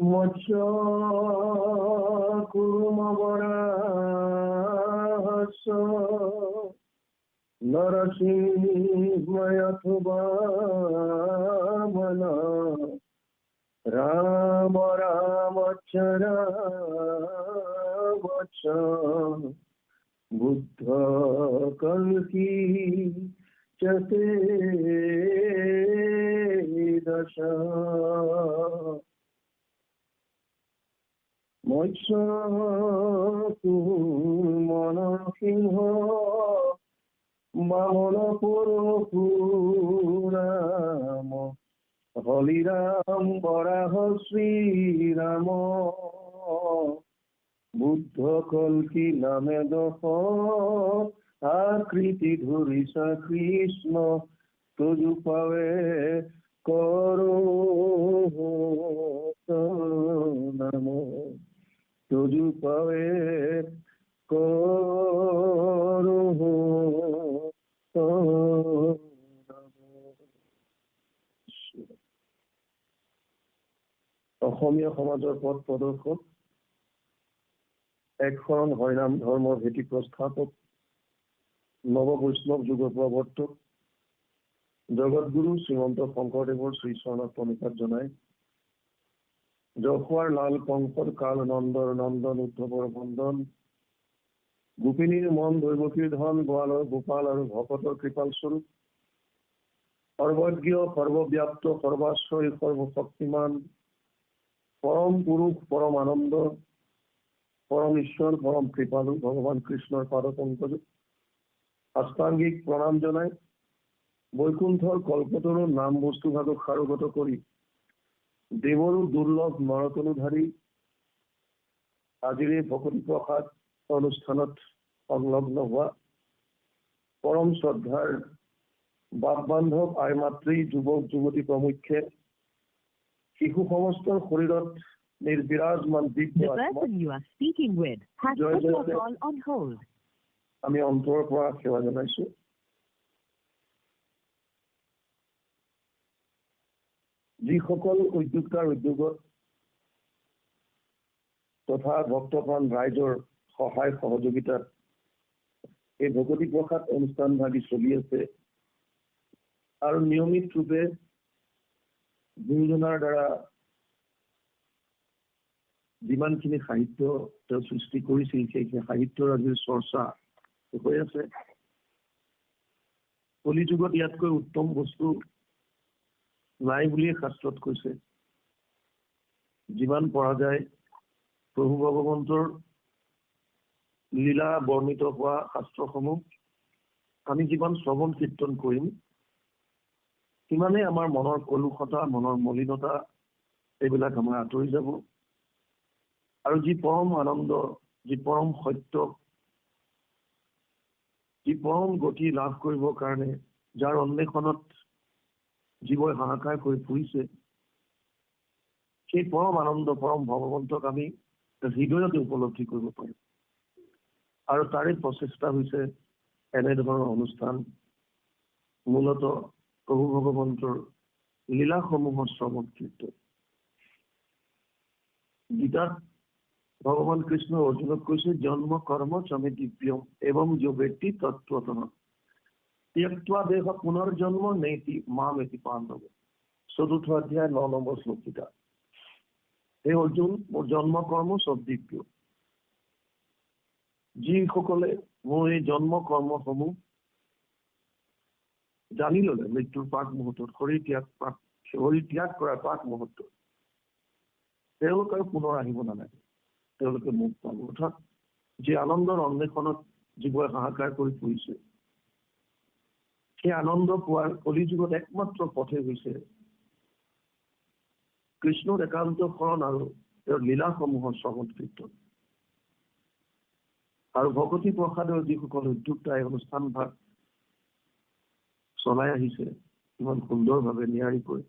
মৎস্য কুর্মবরাহস্য নরসিংহয়থবা মন রাম রামচরবচ্চ বুদ্ধ কল্কি চতে দশ মৎস্য কুর্মন সিংহ বামন পুরপুরাম হলিরাম বরাহ শ্রীরাম বুদ্ধ কল্কি নামে দশ আকৃতি ধরিসা কৃষ্ণ তজু পাবে করো নাম তজু পাবে করো অসমীয়া সমাজৰ পথ প্ৰদৰ্শক একশৰণ হৰিনাম ধৰ্মৰ ভেটি প্ৰস্থাপক নৱ বৈষ্ণৱ যুগৰ প্ৰৱৰ্তক জগতগুৰু শ্ৰীমন্ত শংকৰদেৱৰ শ্ৰীচৰণত প্ৰণিপাত জনাই যশোৱাৰ লাল কংসৰ কাল নন্দৰ নন্দন উদ্ধৱৰ বন্দন গোপিনীৰ মন দৈৱকীৰ ধন গোৱালৰ গোপাল আৰু ভকতৰ কৃপাল স্বৰূপ সৰ্বজ্ঞ সৰ্বব্যাপ্ত সৰ্বাশ্ৰয়ী সৰ্বশক্তিমান পৰম পুৰুষ পৰম আনন্দ পৰম ঈশ্বৰ পৰম কৃপালু ভগৱান কৃষ্ণৰ পাদ পংকজ আষ্টাংগিক প্ৰণাম জনাই বৈকুণ্ঠৰ কল্পতৰু নাম বস্তুভাগক সাৰোগত কৰি দেৱৰো দুৰ্লভ নৰতনুধাৰী আজিৰ এই ভকতি প্ৰসাদ অনুষ্ঠানত সংলগ্ন হোৱা পৰম শ্ৰদ্ধাৰ বাপ বান্ধৱ আই মাতৃ যুৱক যুৱতী প্ৰমুখ্যে শিশু সমস্তৰ শৰীৰত নিৰ্বিৰাজমান দিব্য আমি অন্তৰৰ পৰা সেৱা জনাইছো। যিসকল উদ্যোক্তাৰ উদ্যোগত তথা ভক্তপ্ৰাণ ৰাইজৰ সহায় সহযোগিতাত এই ভকতি প্ৰসাদ অনুষ্ঠান ভাগি চলি আছে আৰু নিয়মিত ৰূপে গুৰুজনাৰ দ্বাৰা যিমানখিনি সাহিত্য তেওঁ সৃষ্টি কৰিছিল সেইখিনি সাহিত্যৰ আজিৰ চৰ্চা হৈ আছে। কলি যুগত ইয়াতকৈ উত্তম বস্তু নাই বুলিয়ে শাস্ত্ৰত কৈছে। যিমান পৰা যায় প্ৰভু ভগৱন্তৰ লীলা বৰ্ণিত হোৱা শাস্ত্ৰসমূহ আমি যিমান শ্ৰৱণ কীৰ্তন কৰিম সিমানেই আমাৰ মনৰ কলুষতা মনৰ মলিনতা এইবিলাক আমাৰ আঁতৰি যাব আৰু যি পৰম আনন্দ যি পৰম সত্য যি পৰম গতি লাভ কৰিবৰ কাৰণে যাৰ অন্বেষণত জীৱই হাহাকাৰ কৰি ফুৰিছে সেই পৰম আনন্দ পৰম ভগৱন্তক আমি হৃদয়তে উপলব্ধি কৰিব পাৰিম আৰু তাৰে প্ৰচেষ্টা হৈছে এনেধৰণৰ অনুষ্ঠান মূলতঃ প্ৰভু ভগৱন্তৰ লীলাসমূহৰ শ্ৰৱণ কীৰ্তন। গীতাত ভগৱান কৃষ্ণ অৰ্জুনক কৈছে জন্ম কৰ্ম চমে দিব্যম এবং যো ব্যক্তি তত্ত্বতঃ ত্যক্ত্বা দেহ পুনৰ্জন্ম নেতি মাম এতি পাণ্ডৱ। ৪ৰ্থ অধ্যায় ৯ নম্বৰ শ্লোকিতা। হে অৰ্জুন মোৰ জন্ম কৰ্ম চব দিব্য। যিসকলে মোৰ এই জন্ম কৰ্মসমূহ জানি ললে মৃত্যুৰ প্ৰাক মুহূৰ্তত শৰীৰ ত্যাগ কৰাৰ প্ৰাক মুহূৰ্তত তেওঁলোক আৰু পুনৰ আহিব নালাগে, তেওঁলোকে মুখ পাব। অৰ্থাৎ যি আনন্দৰ অন্বেষণত জীৱই হাহাকাৰ কৰি ফুৰিছে সেই আনন্দ পোৱাৰ কলি যুগত একমাত্ৰ পথে হৈছে কৃষ্ণৰ একান্ত শৰণ আৰু তেওঁৰ লীলাসমূহৰ শ্ৰৱণ কীৰ্তন। আৰু ভকতি প্ৰসাদৰ যিসকল উদ্যোক্তা এই অনুষ্ঠান ভাগ চলাই আহিছে ইমান সুন্দৰভাৱে নিয়াৰিকৈ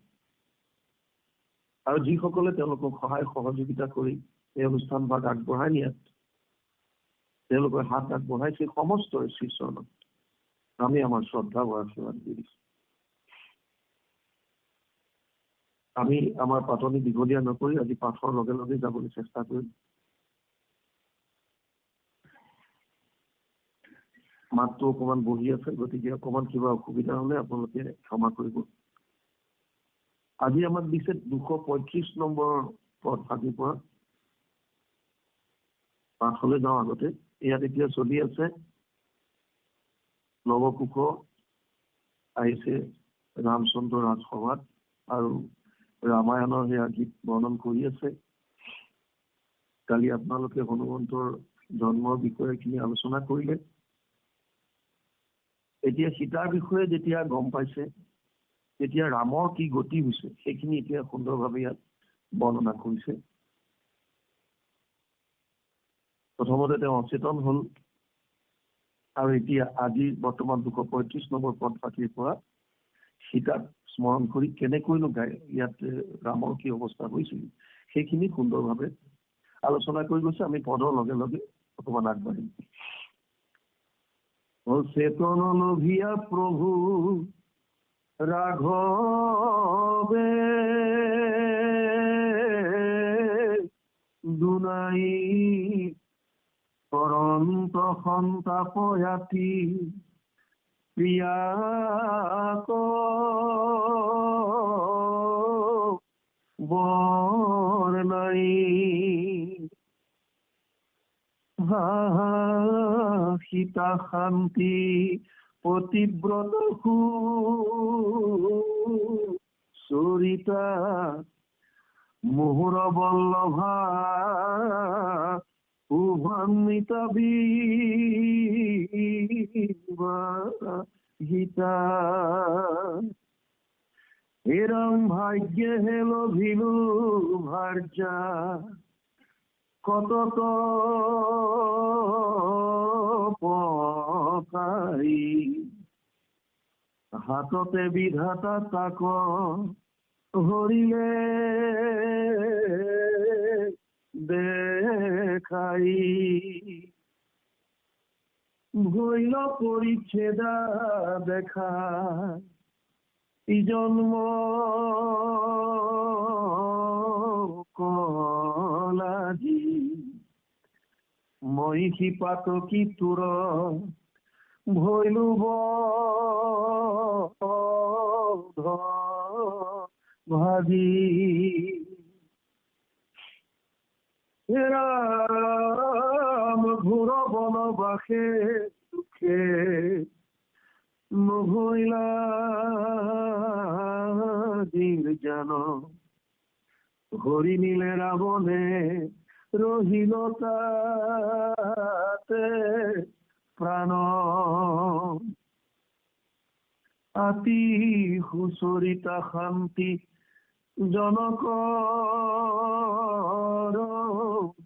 আৰু যিসকলে তেওঁলোকক সহায় সহযোগিতা কৰি এই অনুষ্ঠান ভাগ আগবঢ়াই নিয়াত তেওঁলোকৰ হাত আগবঢ়াইছে সমস্ত শ্ৰীচৰণত আমি আমাৰ শ্ৰদ্ধা আৰু আশীৰ্বাদ দি দিছোঁ। আমি আমাৰ পাতনি দীঘলীয়া নকৰি আজি পাঠৰ লগে লগে যাবলৈ চেষ্টা কৰিম। মাতটো অকমান বহি আছে, গতিকে অকমান কিবা অসুবিধা হলে আপোনালোকে ক্ষমা কৰিব। আজি আমাক দিছে 235 নম্বৰ পদ ভাগিৰ পৰা। পাঠলৈ যাওঁ আগতে। ইয়াত এতিয়া চলি আছে নৱকুশ আহিছে ৰামচন্দ্ৰ ৰাজসভাত আৰু ৰামায়ণৰ সেয়া গীত বৰ্ণন কৰি আছে। কালি আপোনালোকে হনুমন্তৰ জন্মৰ বিষয়ে খিনি আলোচনা কৰিলে। এতিয়া সীতাৰ বিষয়ে যেতিয়া গম পাইছে, তেতিয়া ৰামৰ কি গতি হৈছে সেইখিনি এতিয়া সুন্দৰভাৱে ইয়াত বৰ্ণনা কৰিছে। প্ৰথমতে তেওঁ অচেতন হল আৰু এতিয়া আজি বৰ্তমান 235 নম্বৰ পদ পাতিৰ পৰা সীতাক স্মৰণ কৰি কেনেকৈনো ইয়াত ৰামৰ কি অৱস্থা হৈছিল সেইখিনি সুন্দৰভাৱে আলোচনা কৰি গৈছে। আমি পদৰ লগে লগে অকমান আগবাঢ়িম। চেতন লোভিয়া প্ৰভু রাঘবে দুনাই অনন্ত সন্তাপয়াতি প্রিয়াক বরনাই সীতা শান্তি পতিব্রত চরিতা মুহুর বল্লভা উভান্বিতা গীতা এরম ভাগ্যে হেলো ভিলু ভার্যা কত পকাই হাততে বিধাতা তাক হরিলে দেখাই ভৈল পরিচ্ছেদা দেখা ই জন্ম কলাজি মহিষী পাতকী তুর ভৈলু ভাজি রাম ঘোর বনবাসে দুঃখে নহইলা দিন জান হরি নীলে রাবণে রহিল তাতে প্রাণ আতি হুচরিতা শান্তি জনক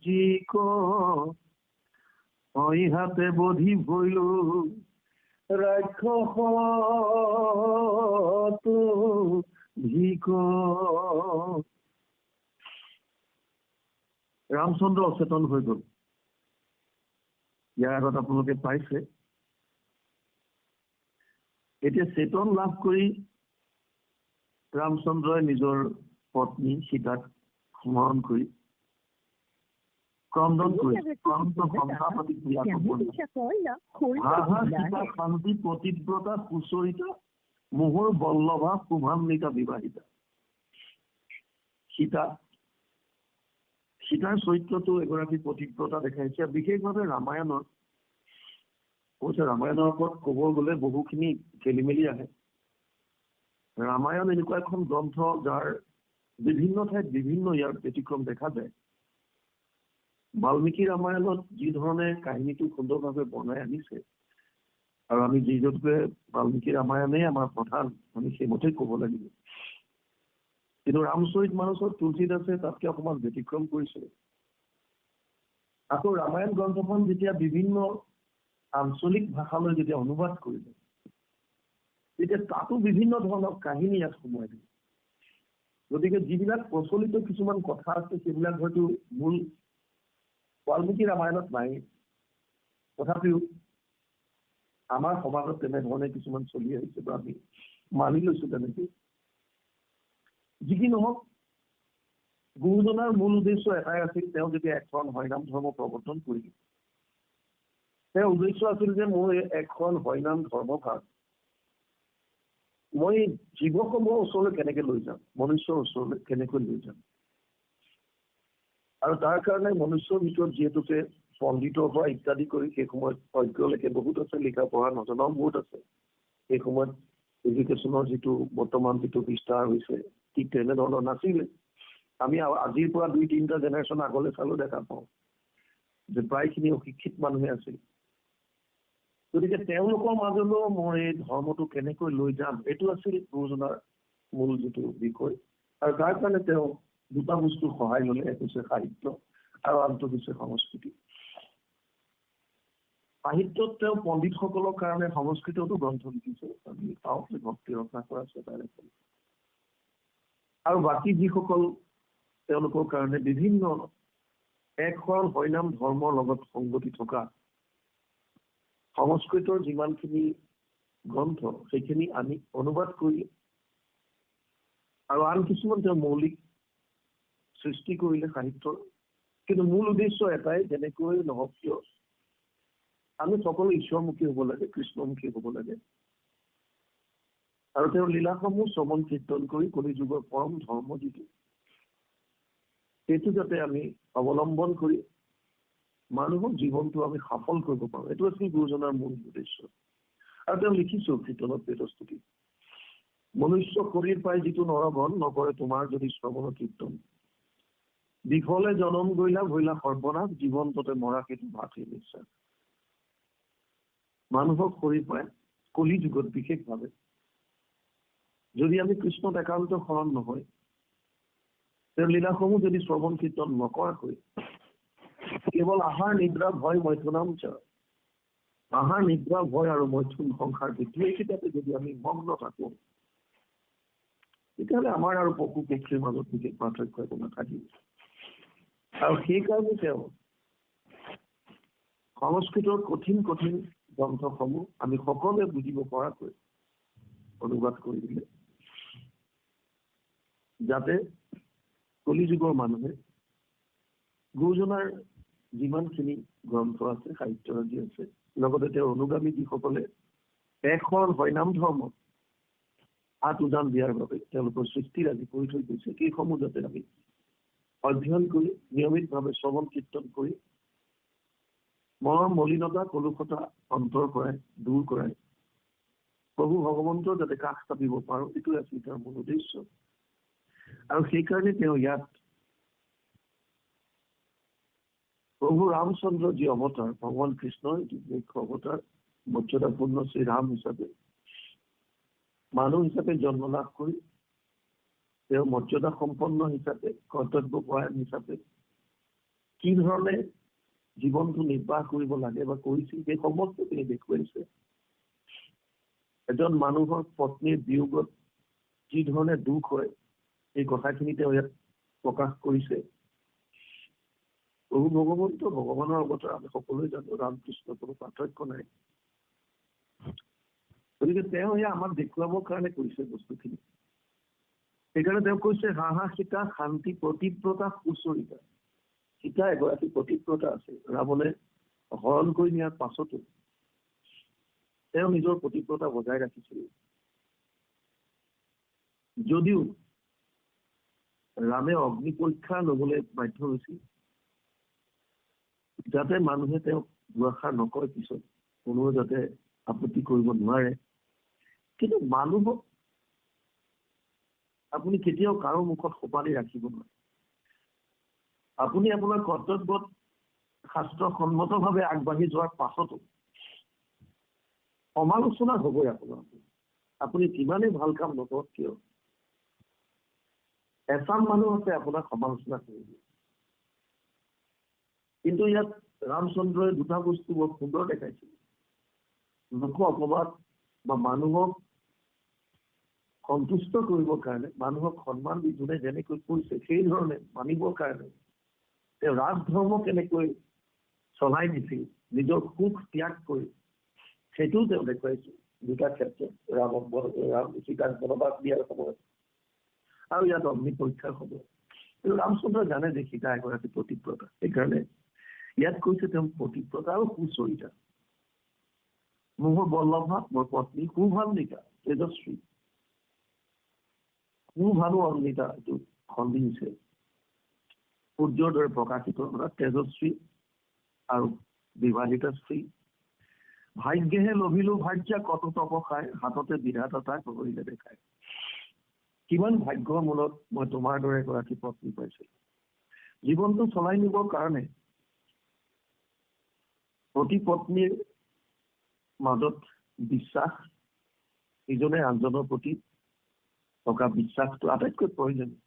জিক হাতে বধি ভইল রাক্ষস ভিক। ৰামচন্দ্ৰ অচেতন হৈ গল। ইয়াৰ আগত আপোনালোকে পাইছে। এতিয়া চেতন লাভ কৰি ৰামচন্দ্ৰই নিজৰ পত্নী সীতাক স্মৰণ কৰি ক্ৰন্দন কৰি শান্তি প্ৰতিব্ৰতা সুচৰিতা মোহৰ বল্লভা শুভান্বিতা বিবাহিতা। সীতাৰ চৰিত্ৰটো এগৰাকী প্ৰতিব্ৰতা দেখাইছে। বিশেষভাৱে ৰামায়ণৰ ওপৰত ক'ব গ'লে বহুখিনি খেলি মেলি আহে। ৰামায়ণ এনেকুৱা এখন গ্ৰন্থ যাৰ বিভিন্ন ঠাইত বিভিন্ন ইয়াৰ ব্যতিক্ৰম দেখা যায়। বাল্মীকি ৰামায়ণত যি ধৰণে কাহিনীটো সুন্দৰভাৱে বনাই আনিছে আৰু আমি যিহেতুকে বাল্মীকি ৰামায়ণেই আমাৰ প্ৰধান, আমি সেইমতেই ক'ব লাগিব। কিন্তু ৰামচৰিত মানসত তুলসীদাসে তাতকে অকমান ব্যতিক্ৰম কৰিছে। আকৌ ৰামায়ণ গ্ৰন্থখন যেতিয়া বিভিন্ন আঞ্চলিক ভাষালৈ যেতিয়া অনুবাদ কৰিলে, তেতিয়া তাতো বিভিন্ন ধৰণৰ কাহিনী ইয়াত সোমাই দিলে। গতিকে যিবিলাক প্ৰচলিত কিছুমান কথা আছে সেইবিলাক হয়তো মূল বাল্মীকি ৰামায়ণত নাই। তথাপিও আমাৰ সমাজত তেনেধৰণে কিছুমান চলি আহিছে বা আমি মানি লৈছো তেনেকে। যি কি নহওক গুৰুজনাৰ মূল উদ্দেশ্য এটাই আছিল, তেওঁ যেতিয়া এখন হৰিনাম ধৰ্ম প্ৰৱৰ্তন কৰিছিল, তেওঁৰ উদ্দেশ্য আছিল যে মই এখন হৰিনাম ধৰ্মভাগ মই জীৱসমূহৰ ওচৰলৈ কেনেকে লৈ যাম, মনুষ্যৰ ওচৰলৈ কেনেকৈ লৈ যাম। আৰু তাৰ কাৰণে মনুষ্যৰ ভিতৰত যিহেতুকে পণ্ডিতৰ পৰা ইত্যাদি কৰি সেই সময়ত অজ্ঞলৈকে বহুত আছে, লিখা পঢ়া নজনাও বহুত আছে। সেই সময়ত এডুকেশ্যনৰ যিটো বৰ্তমান যিটো বিস্তাৰ হৈছে ঠিক তেনেধৰণৰ নাছিলে। আমি আজিৰ পৰা 2-3টা জেনেৰেশ্যন আগলৈ চালেও দেখা পাওঁ যে প্ৰায়খিনি অশিক্ষিত মানুহে আছিল। গতিকে তেওঁলোকৰ মাজলৈও মই এই ধৰ্মটো কেনেকৈ লৈ যাম, এইটো আছিল গুৰুজনাৰ মূল যিটো বিষয়। আৰু তাৰ কাৰণে তেওঁ দুটা বস্তুৰ সহায় ল'লে, এক হৈছে সাহিত্য আৰু আনটো হৈছে সংস্কৃতি। সাহিত্যত তেওঁ পণ্ডিতসকলৰ কাৰণে সংস্কৃততো গ্ৰন্থ লিখিছে, আমি পাওঁ যে ভক্তি ৰচনা কৰা আছে তাৰে। আৰু বাকী যিসকল তেওঁলোকৰ কাৰণে বিভিন্ন এখন হৰিনাম ধৰ্মৰ লগত সংগতি থকা সংস্কৃতৰ যিমানখিনি গ্ৰন্থ সেইখিনি আমি অনুবাদ কৰি আৰু আন কিছুমান তেওঁ মৌলিক সৃষ্টি কৰিলে সাহিত্যৰ। কিন্তু মূল উদ্দেশ্য এটাই, যেনেকৈ নহওক কিয় আমি সকলো ঈশ্বৰমুখী হ'ব লাগে, কৃষ্ণমুখী হ'ব লাগে। আৰু তেওঁৰ লীলাসমূহ শ্ৰৱণ কীৰ্তন কৰি কলি যুগৰ পৰম ধৰ্ম যিটো সেইটো যাতে আমি অৱলম্বন কৰি মানুহৰ জীৱনটো আমি সফল কৰিব পাৰোঁ, এইটো আছিল গুৰুজনাৰ মূল উদ্দেশ্য। আৰু তেওঁ লিখিছোঁ কীৰ্তনত বেদস্তুতি, মনুষ্য শৰীৰ পাই যিটো নৰগণ নকৰে তোমাৰ যদি শ্ৰৱণ কীৰ্তন, বিফলে জনম গৈলা ভৈলা সৰ্বনাশ, জীৱনটোতে মৰা সেইটো ভাতহে নিশ্চয়। মানুহক শৰীৰ পাই কলি যুগত বিশেষভাৱে যদি আমি কৃষ্ণত একান্ত শৰণ নহয়, তেওঁৰ লীলাসমূহ যদি শ্ৰৱণ কীৰ্তন নকৰাকৈ কেৱল আহাৰ নিদ্ৰা ভয় মৈথুনাম চ, আহাৰ নিদ্ৰা ভয় আৰু মৈথুন সংসাৰ বৃদ্ধি এইকেইটাতে যদি আমি মগ্ন থাকোঁ, তেতিয়াহ'লে আমাৰ আৰু পশু পক্ষীৰ মাজত বিশেষ পাৰ্থক্য একো নাথাকিব। আৰু সেইকাৰণে তেওঁ সংস্কৃতৰ কঠিন কঠিন গ্ৰন্থসমূহ আমি সকলোৱে বুজিব পৰাকৈ অনুবাদ কৰি দিলে, যাতে কলিযুগৰ মানুহে গুৰুজনাৰ যিমানখিনি গ্ৰন্থ আছে, সাহিত্যৰাজি আছে, লগতে তেওঁৰ অনুগামী যিসকলে এখন হৰিনাম ধৰ্ম হাত উজান দিয়াৰ বাবে তেওঁলোকৰ সৃষ্টিৰাজি কৰি থৈ গৈছে, সেইসমূহ যাতে আমি অধ্যয়ন কৰি নিয়মিতভাৱে শ্ৰৱণ কীৰ্তন কৰি মনৰ মলিনতা কলুষতা অন্তৰ পৰাই দূৰ কৰাই প্ৰভু ভগৱন্তৰ যাতে কাষ চাপিব পাৰোঁ, এইটোৱে আছিল তেওঁৰ মূল উদ্দেশ্য। আৰু সেইকাৰণে তেওঁ ইয়াত প্ৰভু ৰামচন্দ্ৰ যি অৱতাৰ, ভগৱান কৃষ্ণৰ মুখ্য অৱতাৰ মৰ্যাদাপূৰ্ণ শ্ৰীৰাম হিচাপে মানুহ হিচাপে জন্ম লাভ কৰি তেওঁ মৰ্যাদা সম্পন্ন হিচাপে কৰ্তব্যপৰায়ণ হিচাপে কি ধৰণে জীৱনটো নিৰ্বাহ কৰিব লাগে বা কৰিছিল, সেই সমস্তখিনি দেখুৱাইছে। এজন মানুহৰ পত্নীৰ বিয়োগত যি ধৰণে দুখ হয়, এই কথাখিনি তেওঁ ইয়াত প্ৰকাশ কৰিছে। প্ৰভু ভগৱন্ত ভগৱানৰ অৱতাৰ আমি সকলোৱে জানো, ৰামকৃষ্ণ কোনো পাৰ্থক্য নাই। গতিকে তেওঁ এয়া আমাক দেখুৱাবৰ কাৰণে কৰিছে বস্তুখিনি। সেইকাৰণে তেওঁ কৈছে হাঁহা সীতা শান্তি প্ৰতিব্ৰতা সুচৰিতা। সীতা এগৰাকী প্ৰতিব্ৰতা আছিল, ৰাৱণে হৰণ কৰি নিয়াৰ পাছতো তেওঁ নিজৰ প্ৰতিব্ৰতা বজাই ৰাখিছিল। যদিও ৰামে অগ্নি পৰীক্ষা লবলৈ বাধ্য হৈছিল, যাতে মানুহে তেওঁক দুআষাৰ নকয়, পিছত কোনেও যাতে আপত্তি কৰিব নোৱাৰে। কিন্তু মানুহক আপুনি কেতিয়াও কাৰো মুখত সোপালি ৰাখিব নোৱাৰে। আপুনি আপোনাৰ কৰ্তব্যত শাস্ত্ৰসন্মতভাৱে আগবাঢ়ি যোৱাৰ পাছতো সমালোচনা হ'বই আপোনাৰ। আপুনি যিমানেই ভাল কাম নকৰক কিয়, এচাম মানুহ আছে আপোনাক সমালোচনা কৰিব। কিন্তু ইয়াত ৰামচন্দ্ৰই দুটা বস্তু বৰ সুন্দৰ দেখাইছিল। লোক অপবাদ বা মানুহক সন্তুষ্ট কৰিবৰ কাৰণে, মানুহক সন্মান দি যোনে যেনেকৈ কৰিছে সেই ধৰণে মানিবৰ কাৰণে তেওঁ ৰাজধৰ্ম কেনেকৈ চলাই নিছিল, নিজৰ সুখ ত্যাগ কৰি, সেইটোও তেওঁ দেখুৱাইছিল দুটা ক্ষেত্ৰত। ৰাম সীতাক বনবাস দিয়াৰ সময়ত আৰু ইয়াত অগ্নি পৰীক্ষা হ'ব। কিন্তু ৰামচন্দ্ৰ জানে যে সীতা এগৰাকী পতিব্ৰতা, সেইকাৰণে ইয়াত কৈছে তেওঁ পতিব্ৰতা আৰু সুচৰিতা। মোৰ বল্লভা, মোৰ পত্নী সুভান্বিতা, তেজস্বী, সুভানু অন্বিতা, এইটো খণ্ডি হৈছে সূৰ্যৰ দৰে প্ৰকাশিত তেজস্বী আৰু বিবাহিতা স্ত্ৰী। ভাগ্যেহে লভিলো ভাৰ্যা, কত তপসায়, হাততে বিধাতা তাক কৰিলে দেখায়। কিমান ভাগ্যৰ মূলত মই তোমাৰ দৰে এগৰাকী পত্নী পাইছিলো। জীৱনটো চলাই নিবৰ কাৰণে পতি পত্নীৰ মাজত বিশ্বাস, ইজনে আনজনৰ প্ৰতি থকা বিশ্বাসটো আটাইতকৈ প্ৰয়োজনীয়।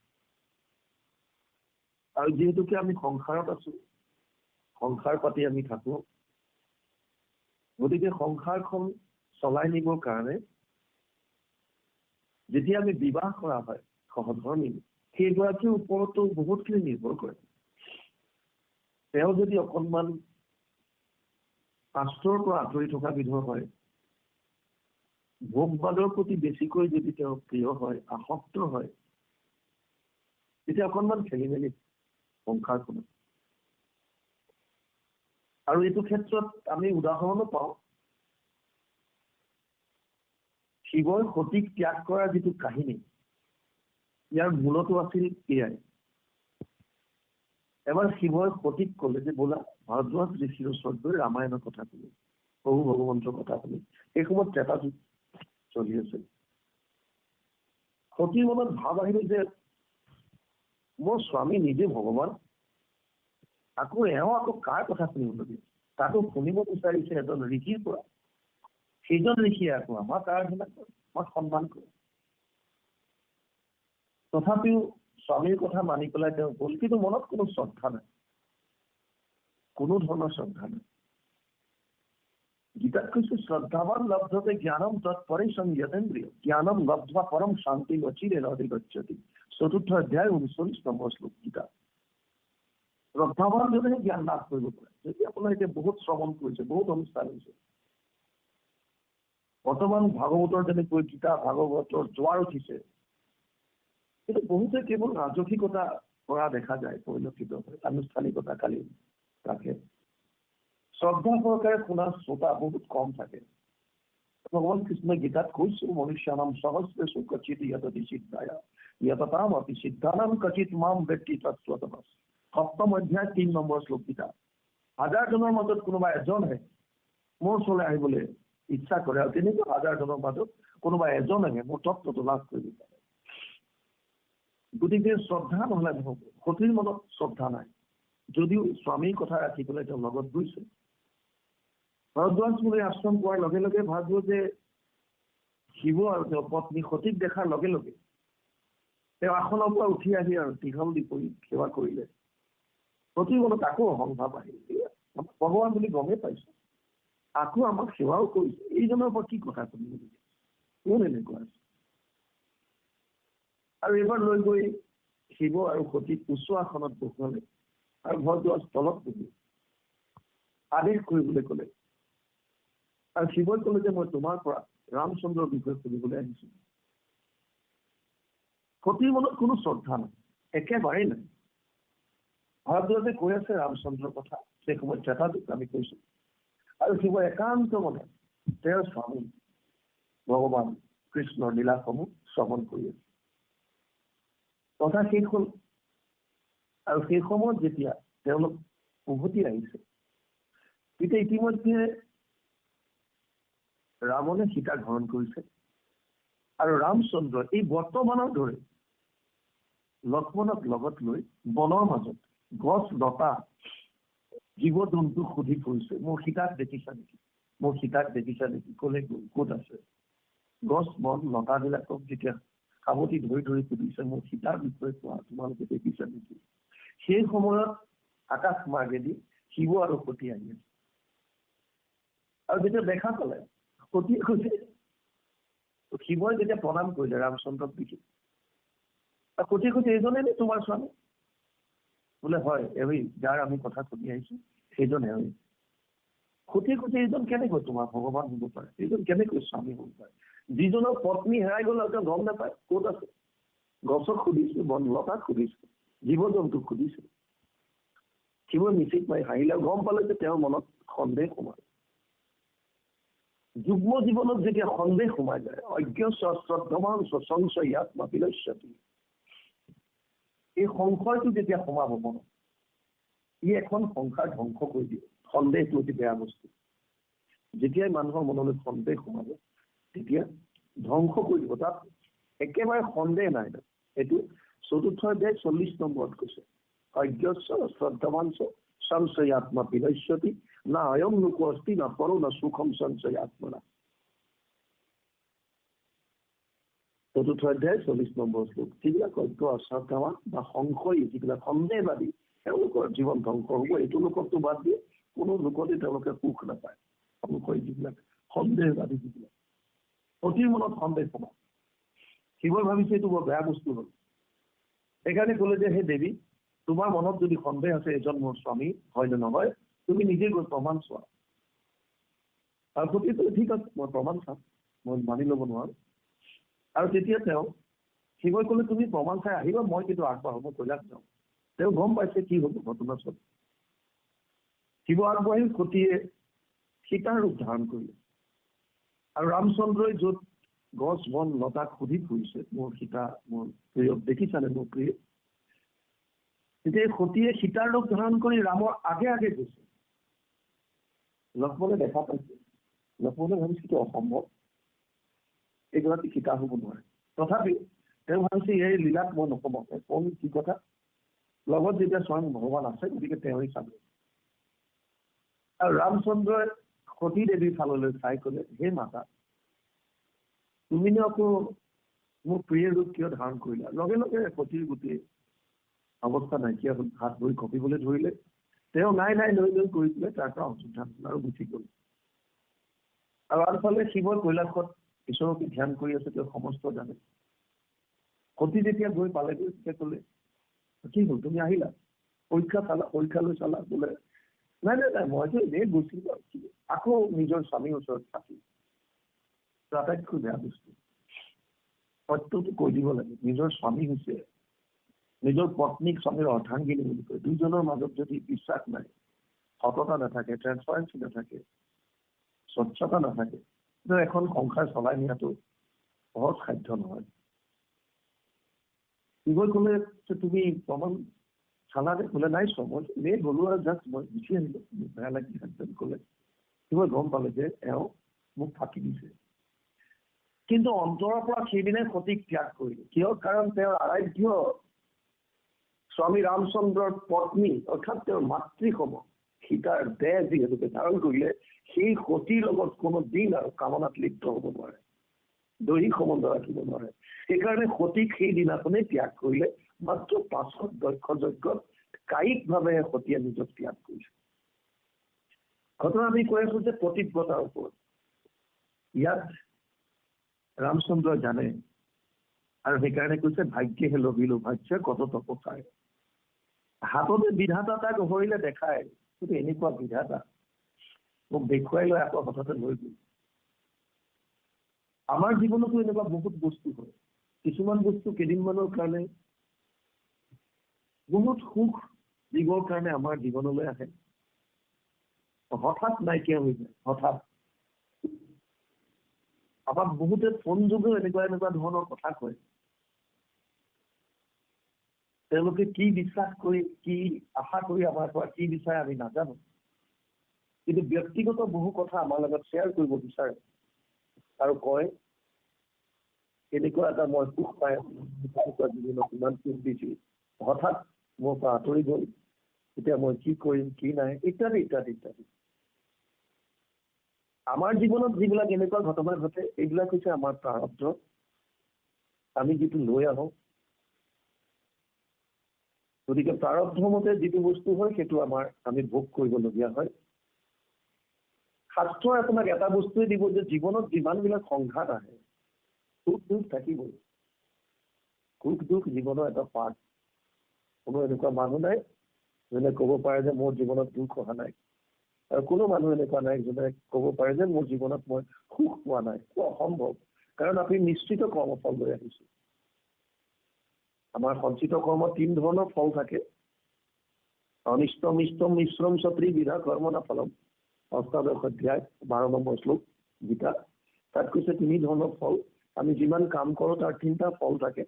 আৰু যিহেতুকে আমি সংসাৰত আছো, সংসাৰ পাতি আমি থাকো, গতিকে সংসাৰখন চলাই নিবৰ কাৰণে যেতিয়া আমি বিবাহ কৰা হয় সহধৰ্মী, সেইগৰাকীৰ ওপৰতো বহুতখিনি নিৰ্ভৰ কৰে। তেওঁ যদি অকণমান শাস্ত্ৰৰ পৰা আঁতৰি থকা বিধৰ হয়, ভোগবাদৰ প্ৰতি বেছিকৈ যদি তেওঁ প্ৰিয় হয়, আসক্ত হয়, তেতিয়া অকণমান খেলি মেলি সংসাৰখনত। আৰু এইটো ক্ষেত্ৰত আমি উদাহৰণো পাওঁ। শিৱই সতীক ত্যাগ কৰাৰ যিটো কাহিনী, ইয়াৰ মূলতো আছিল এয়াই। এবাৰ শিৱই সতীক ক'লে যে ব'লা ভাৰদ্বাজ ঋষিৰ ওচৰত গৈ ৰামায়ণৰ কথা শুনি, প্ৰভু ভগৱন্তৰ কথা শুনি। সেই সময়ত ত্ৰেতা যুগ চলি আছিল। সতীৰ মনত ভাৱ আহিল যে মোৰ স্বামী নিজে ভগৱান, আকৌ কাৰ কথা শুনিব দিয়ে? তাকো শুনিব বিচাৰিছে এজন ঋষিৰ পৰা। সেইজন ঋষিয়ে আকৌ আমাক আৰাধনা কৰে, আমাক সন্মান কৰে। তথাপিও স্বামীৰ কথা মানি পেলাই তেওঁ গ'ল, কিন্তু মনত কোনো শ্ৰদ্ধা নাই, কোনো ধৰণৰ শ্ৰদ্ধা নাই। গীতাত কৈছে শ্ৰদ্ধাৱান লব্ধতে জ্ঞানম তৎপৰিসংযতেন্দ্ৰিয়, জ্ঞানম লব্ধ্বা পৰম শান্তি অচিৰেণ অধিগচ্ছতি। ৪ৰ্থ অধ্যায় ৩৯ নম্বৰ শ্লোক গীতা। শ্ৰদ্ধাৱান জনেহে জ্ঞান লাভ কৰিব পাৰে। যদি আপোনাৰ এতিয়া বহুত শ্ৰৱণ কৰিছে, বহুত অনুষ্ঠান হৈছে, বৰ্তমান ভাগৱতৰ যেনেকৈ গীতা ভাগৱতৰ জোৱাৰ উঠিছে, কিন্তু বহুতে কেৱল ৰাজসিকতা কৰা দেখা যায়, পৰিলক্ষিত হয়, আনুষ্ঠানিকতা কালি ৰাখে। শ্ৰদ্ধা সহকাৰে শুনা শ্ৰোতা বহুত কম থাকে। ভগৱান কৃষ্ণই গীতাত কৈছো মনুষ্যানাম সহস্ৰেষু কচিত য়ততি সিদ্ধায়া য়ততাম অপি সিদ্ধানাম কচিত মাম ব্যক্তি তত্ত্বতমঃ। ৭ম অধ্যায় ৩ নম্বৰ শ্লোক গীতা। হাজাৰজনৰ মাজত কোনোবা এজনহে মোৰ ওচৰলৈ আহিবলৈ ইচ্ছা কৰে, আৰু তেনেকুৱা হাজাৰজনৰ মাজত কোনোবা এজনেহে মোৰ তত্ত্বটো লাভ কৰিব পাৰে। গতিকে শ্ৰদ্ধা নহলে নহব। সতীৰ মনত শ্ৰদ্ধা নাই, যদিও স্বামীৰ কথা ৰাখি পেলাই তেওঁ লগত গৈছে। ভৰদ্বাজ মুনিৰ আশ্ৰম পোৱাৰ লগে লগে ভাবিব যে শিৱ আৰু তেওঁৰ পত্নী সতীক দেখাৰ লগে লগে তেওঁ আসনৰ পৰা উঠি আহি আৰু দীঘল দি পৰি সেৱা কৰিলে। সতীৰ মনত আকৌ অহংভাৱ আহিল, ভগৱান বুলি গমেই পাইছো, আকৌ আমাক সেৱাও কৰিছে, এইজনৰ পৰা কি কথা শুনিব, কোন এনেকুৱা আছে? আৰু এইবাৰ লৈ গৈ শিৱ আৰু সতীক উচ্চ আসনত বহোৱালে আৰু ভৰদ্বাজ তলত বহি আদেশ কৰিবলৈ ক'লে। আৰু শিৱই ক'লে যে মই তোমাৰ পৰা ৰামচন্দ্ৰৰ বিষয়ে শুনিবলৈ আহিছো। সতীৰ মনত কোনো শ্ৰদ্ধা নাই, একেবাৰেই নাই। ভৰদ্বাজে কৈ আছে ৰামচন্দ্ৰৰ কথা, সেই সময়ত ত্ৰেতা যুগ আমি কৈছো। আৰু শিৱ একান্ত মনে তেওঁৰ স্বামী ভগৱান কৃষ্ণৰ লীলাসমূহ শ্ৰৱণ কৰি আছে। কথা শেষ হ'ল। আৰু সেই সময়ত যেতিয়া তেওঁলোক উভতি আহিছে, তেতিয়া ইতিমধ্যে ৰাৱণে সীতাক হৰণ কৰিছে। আৰু ৰামচন্দ্ৰ এই বৰ্তমানৰ দৰে লক্ষ্মণক লগত লৈ বনৰ মাজত গছ লতা জীৱ জন্তু সুধি ফুৰিছে, মোৰ সীতাক দেখিছা নেকি, মোৰ সীতাক দেখিছা নেকি, ক'লে ক'ত আছে? গছ বন লতাবিলাকক যেতিয়া সাৱটি ধৰি ধৰি সুধিছে, মোৰ সীতাৰ বিষয়ে কোৱা, তোমালোকে দেখিছা নেকি? সেই সময়ত আকাশ মাৰ্গেদি শিৱ আৰু সতী আহি আছে। আৰু যেতিয়া দেখা পালে সতীয়ে কৈছে, শিৱই যেতিয়া প্ৰণাম কৰিলে ৰামচন্দ্ৰক দেখি, সতীয়ে কৈছে এইজনে নে তোমাৰ স্বামী? বোলে হয়, এই যাৰ আমি কথা শুনি আহিছো সেইজনে। সতীয়ে কৈছে এইজন কেনেকৈ তোমাৰ ভগৱান হব পাৰে, এইজন কেনেকৈ স্বামী হব পাৰে? যিজনৰ পত্নী হেৰাই গ'ল আৰু তেওঁ গম নাপায় ক'ত আছে। গছক সুধিছে, বনলতাক সুধিছে, জীৱ জন্তুক সুধিছে। শিৱই মিচিক মাৰি হাঁহিলে, গম পালে যে তেওঁৰ মনত সন্দেহ সোমাল। যুগ্ম জীৱনত যেতিয়া সন্দেহ সোমাই যায়, অজ্ঞ শ্ৰদ্ধাৱান সংশয় আত্মা বিনশ্যতি, এই সংশয়টো যেতিয়া সোমাব মনত, ই এখন সংসাৰ ধ্বংস কৰি দিয়ে। সন্দেহটো অতি বেয়া বস্তু। যেতিয়াই মানুহৰ মনলৈ সন্দেহ সোমাব, তেতিয়া ধ্বংস কৰি দিব। তাত একেবাৰে সন্দেহ নাই। এইটো ৪ৰ্থ অধ্যায় ৪০ নম্বৰত কৈছে, অজ্ঞ শ্ৰদ্ধাৱান সংশয় আত্মা বিনশ্যতি, না অয়ম লোক অস্তি, না পৰো, না সুখম সঞ্চয় আত্মনা। ৪ৰ্থ অধ্যায় ৪০ নম্বৰ শ্লোক। যিবিলাক অজ্ঞ অশ্ৰদ্ধাৱান বা সংশয়ী, যিবিলাক সন্দেহবাদী, তেওঁলোকৰ জীৱন ধ্বংস হ'ব। এইটো লোককটো বাদ দিয়ে কোনো লোকতে তেওঁলোকে সুখ নাপায়। সংশয়ী যিবিলাক, সন্দেহবাদী যিবিলাক, অতিৰ মনত সন্দেহ সোমায়। শিৱই ভাবিছে এইটো বৰ বেয়া বস্তু হ'ল। সেইকাৰণে ক'লে যে হে দেৱী, তোমাৰ মনত যদি সন্দেহ আছে এজন মোৰ স্বামী হয় নে নহয়, তুমি নিজে গৈ প্ৰমাণ চোৱা। আৰু সতীয়ে ক'লে ঠিক আছে, মই প্ৰমাণ চাম, মই মানি ল'ব নোৱাৰো। আৰু তেতিয়া তেওঁ শিৱই ক'লে তুমি প্ৰমাণ চাই আহিবা, মই কিন্তু আগবাঢ়ো, মই কৈলাশ যাওঁ। তেওঁ গম পাইছে কি হ'ব ঘটনা চব। শিৱ আগবাঢ়ি সতীয়ে সীতাৰ ৰূপ ধাৰণ কৰিলে। আৰু ৰামচন্দ্ৰই য'ত গছ বন লতাক সুধি ফুৰিছে, মোৰ সীতা, মোৰ প্ৰিয়, দেখিছানে মোৰ প্ৰিয়, তেতিয়া সতীয়ে সীতাৰ ৰূপ ধাৰণ কৰি ৰামৰ আগে আগে গৈছে। লক্ষ্মণে দেখা পাইছে। লক্ষ্মণে ভাবিছে এইটো অসম্ভৱ, এইগৰাকী সীতা হ'ব নোৱাৰে। তথাপি তেওঁ ভাবিছে এই লীলাত মই নকমাও, কম কি কথা। লগত যেতিয়া স্বয়ং ভগৱান আছে, গতিকে তেওঁই চাব। আৰু ৰামচন্দ্ৰই সতী দেৱীৰ ফাললৈ চাই ক'লে, হে মাতা, তুমিনো আকৌ মোৰ প্ৰিয় ৰূপ কিয় ধাৰণ কৰিলা? লগে লগে সতীৰ গোটেই অৱস্থা নাইকিয়া হ'ল, হাত ভৰি কঁপিবলৈ ধৰিলে। তেওঁ নাই নাই লৈ লৈ কৰি পেলাই তাৰ পৰা অযোধ্যা আৰু গুচি গ'ল। আৰু আনফালে শিৱৰ কৈলাশত ঈশ্বৰকে ধ্যান কৰি আছে, তেওঁ সমস্ত জানে। সতী যেতিয়া গৈ পালেগৈ, তেতিয়া ক'লে কি হ'ল, তুমি আহিলা, পৰীক্ষা চালা, পৰীক্ষা লৈ চালা? বোলে নাই নাই নাই, মইতো এনেই গৈছিলো। আকৌ নিজৰ স্বামীৰ ওচৰত থাকি আটাইতকৈ বেয়া বস্তু। সত্যটো কৈ দিব লাগে। নিজৰ স্বামী হৈছে, নিজৰ পত্নীক স্বামীৰ অৰ্ধাংগিনী বুলি কয়। দুইজনৰ মাজত যদি বিশ্বাস নাই, সততা নাথাকে, ট্ৰেন্সপাৰেঞ্চি নাথাকে, স্বচ্ছতা নাথাকে, এখন সংসাৰ চলাই নিয়াটো সহজ সাধ্য নহয়। শিৱই ক'লে যে তুমি প্ৰমাণ চালানে? বোলে নাই চোৱা, মই এনেই গ'লো আৰু জাষ্ট মই গুচি আহিলো, বেয়া লাগি ক'লে। শিৱই গম পালে যে এওঁ মোক ফাঁকি দিছে। কিন্তু অন্তৰৰ পৰা সেইদিনাই সতীক ত্যাগ কৰিলে। কিয়? কাৰণ তেওঁৰ আৰাধ্য স্বামী ৰামচন্দ্ৰৰ পত্নী, অৰ্থাৎ তেওঁৰ মাতৃসম সীতাৰ দেহ যিহেতুকে ধাৰণ কৰিলে, সেই সতীৰ লগত কোনো দিন আৰু কামনাত লিপ্ত হ'ব নোৱাৰে, দৈহিক সম্বন্ধ ৰাখিব নোৱাৰে। সেইকাৰণে সতীক সেই দিনাখনেই ত্যাগ কৰিলে। মাত্ৰ পাছত দক্ষ যজ্ঞত কায়িকভাৱে সতীয়ে নিজক ত্যাগ কৰিছে। ঘটনা আমি কৈ আছো যে প্ৰতিব্ৰতাৰ ওপৰত। ইয়াত ৰামচন্দ্ৰই জানে, আৰু সেইকাৰণে কৈছে ভাগ্যে লভিলো ভাগ্য কত তপচায়। হাততে বিধাতা তাক হৰিলে দেখায়, কিন্তু এনেকুৱা বিধাতা মোক দেখুৱাই লৈ আকৌ হঠাতে লৈ গ'ল। আমাৰ জীৱনতো এনেকুৱা বহুত বস্তু হয়। কিছুমান বস্তু কেইদিনমানৰ কাৰণে, বহুত সুখ দিবৰ কাৰণে আমাৰ জীৱনলৈ আহে, হঠাৎ নাইকিয়া হৈ যায়। হঠাৎ আমাক বহুতে ফোন যোগেও এনেকুৱা এনেকুৱা ধৰণৰ কথা কয়। তেওঁলোকে কি বিশ্বাস কৰি, কি আশা কৰি আমাৰ পৰা কি বিচাৰে আমি নাজানো, কিন্তু ব্যক্তিগত বহু কথা আমাৰ লগত শ্বেয়াৰ কৰিব বিচাৰে আৰু কয় এনেকুৱা এটা মই সুখ পাই জীৱনত ইমান সুখ দিছিল, হঠাৎ মোৰ পৰা আঁতৰি গ'ল, এতিয়া মই কি কৰিম কি নাই, ইত্যাদি ইত্যাদি ইত্যাদি। আমাৰ জীৱনত যিবিলাক এনেকুৱা ঘটনা ঘটে, এইবিলাক হৈছে আমাৰ প্ৰাৰব্ধ। আমি যিটো লৈ আহো, গতিকে প্ৰাৰব্ধ মতে যিটো বস্তু হয় সেইটো আমি ভোগ কৰিবলগীয়া হয়। শাস্ত্ৰই আপোনাক এটা বস্তুৱে দিব যে জীৱনত যিমানবিলাক সংঘাত আহে, সুখ দুখ থাকিবই। সুখ দুখ জীৱনৰ এটা পাৰ্ট। কোনো এনেকুৱা মানুহ নাই যোনে ক'ব পাৰে যে মোৰ জীৱনত দুখ অহা নাই, আৰু কোনো মানুহ এনেকুৱা নাই যোনে ক'ব পাৰে যে মোৰ জীৱনত মই সুখ পোৱা নাই। অসম্ভৱ, কাৰণ আপুনি নিশ্চিত কৰ্মফল লৈ আহিছে। আমাৰ সঞ্চিত কৰ্ম 3 ধৰণৰ ফল থাকে। অনিষ্ট মিষ্ট মিশ্ৰম ত্ৰিবিধা কৰ্মনা ফলম, অষ্টাদশ অধ্যায় 12 নম্বৰ শ্লোক গীতা। তাত কৈছে 3 ধৰণৰ ফল। আমি যিমান কাম কৰোঁ তাৰ 3টা ফল থাকে।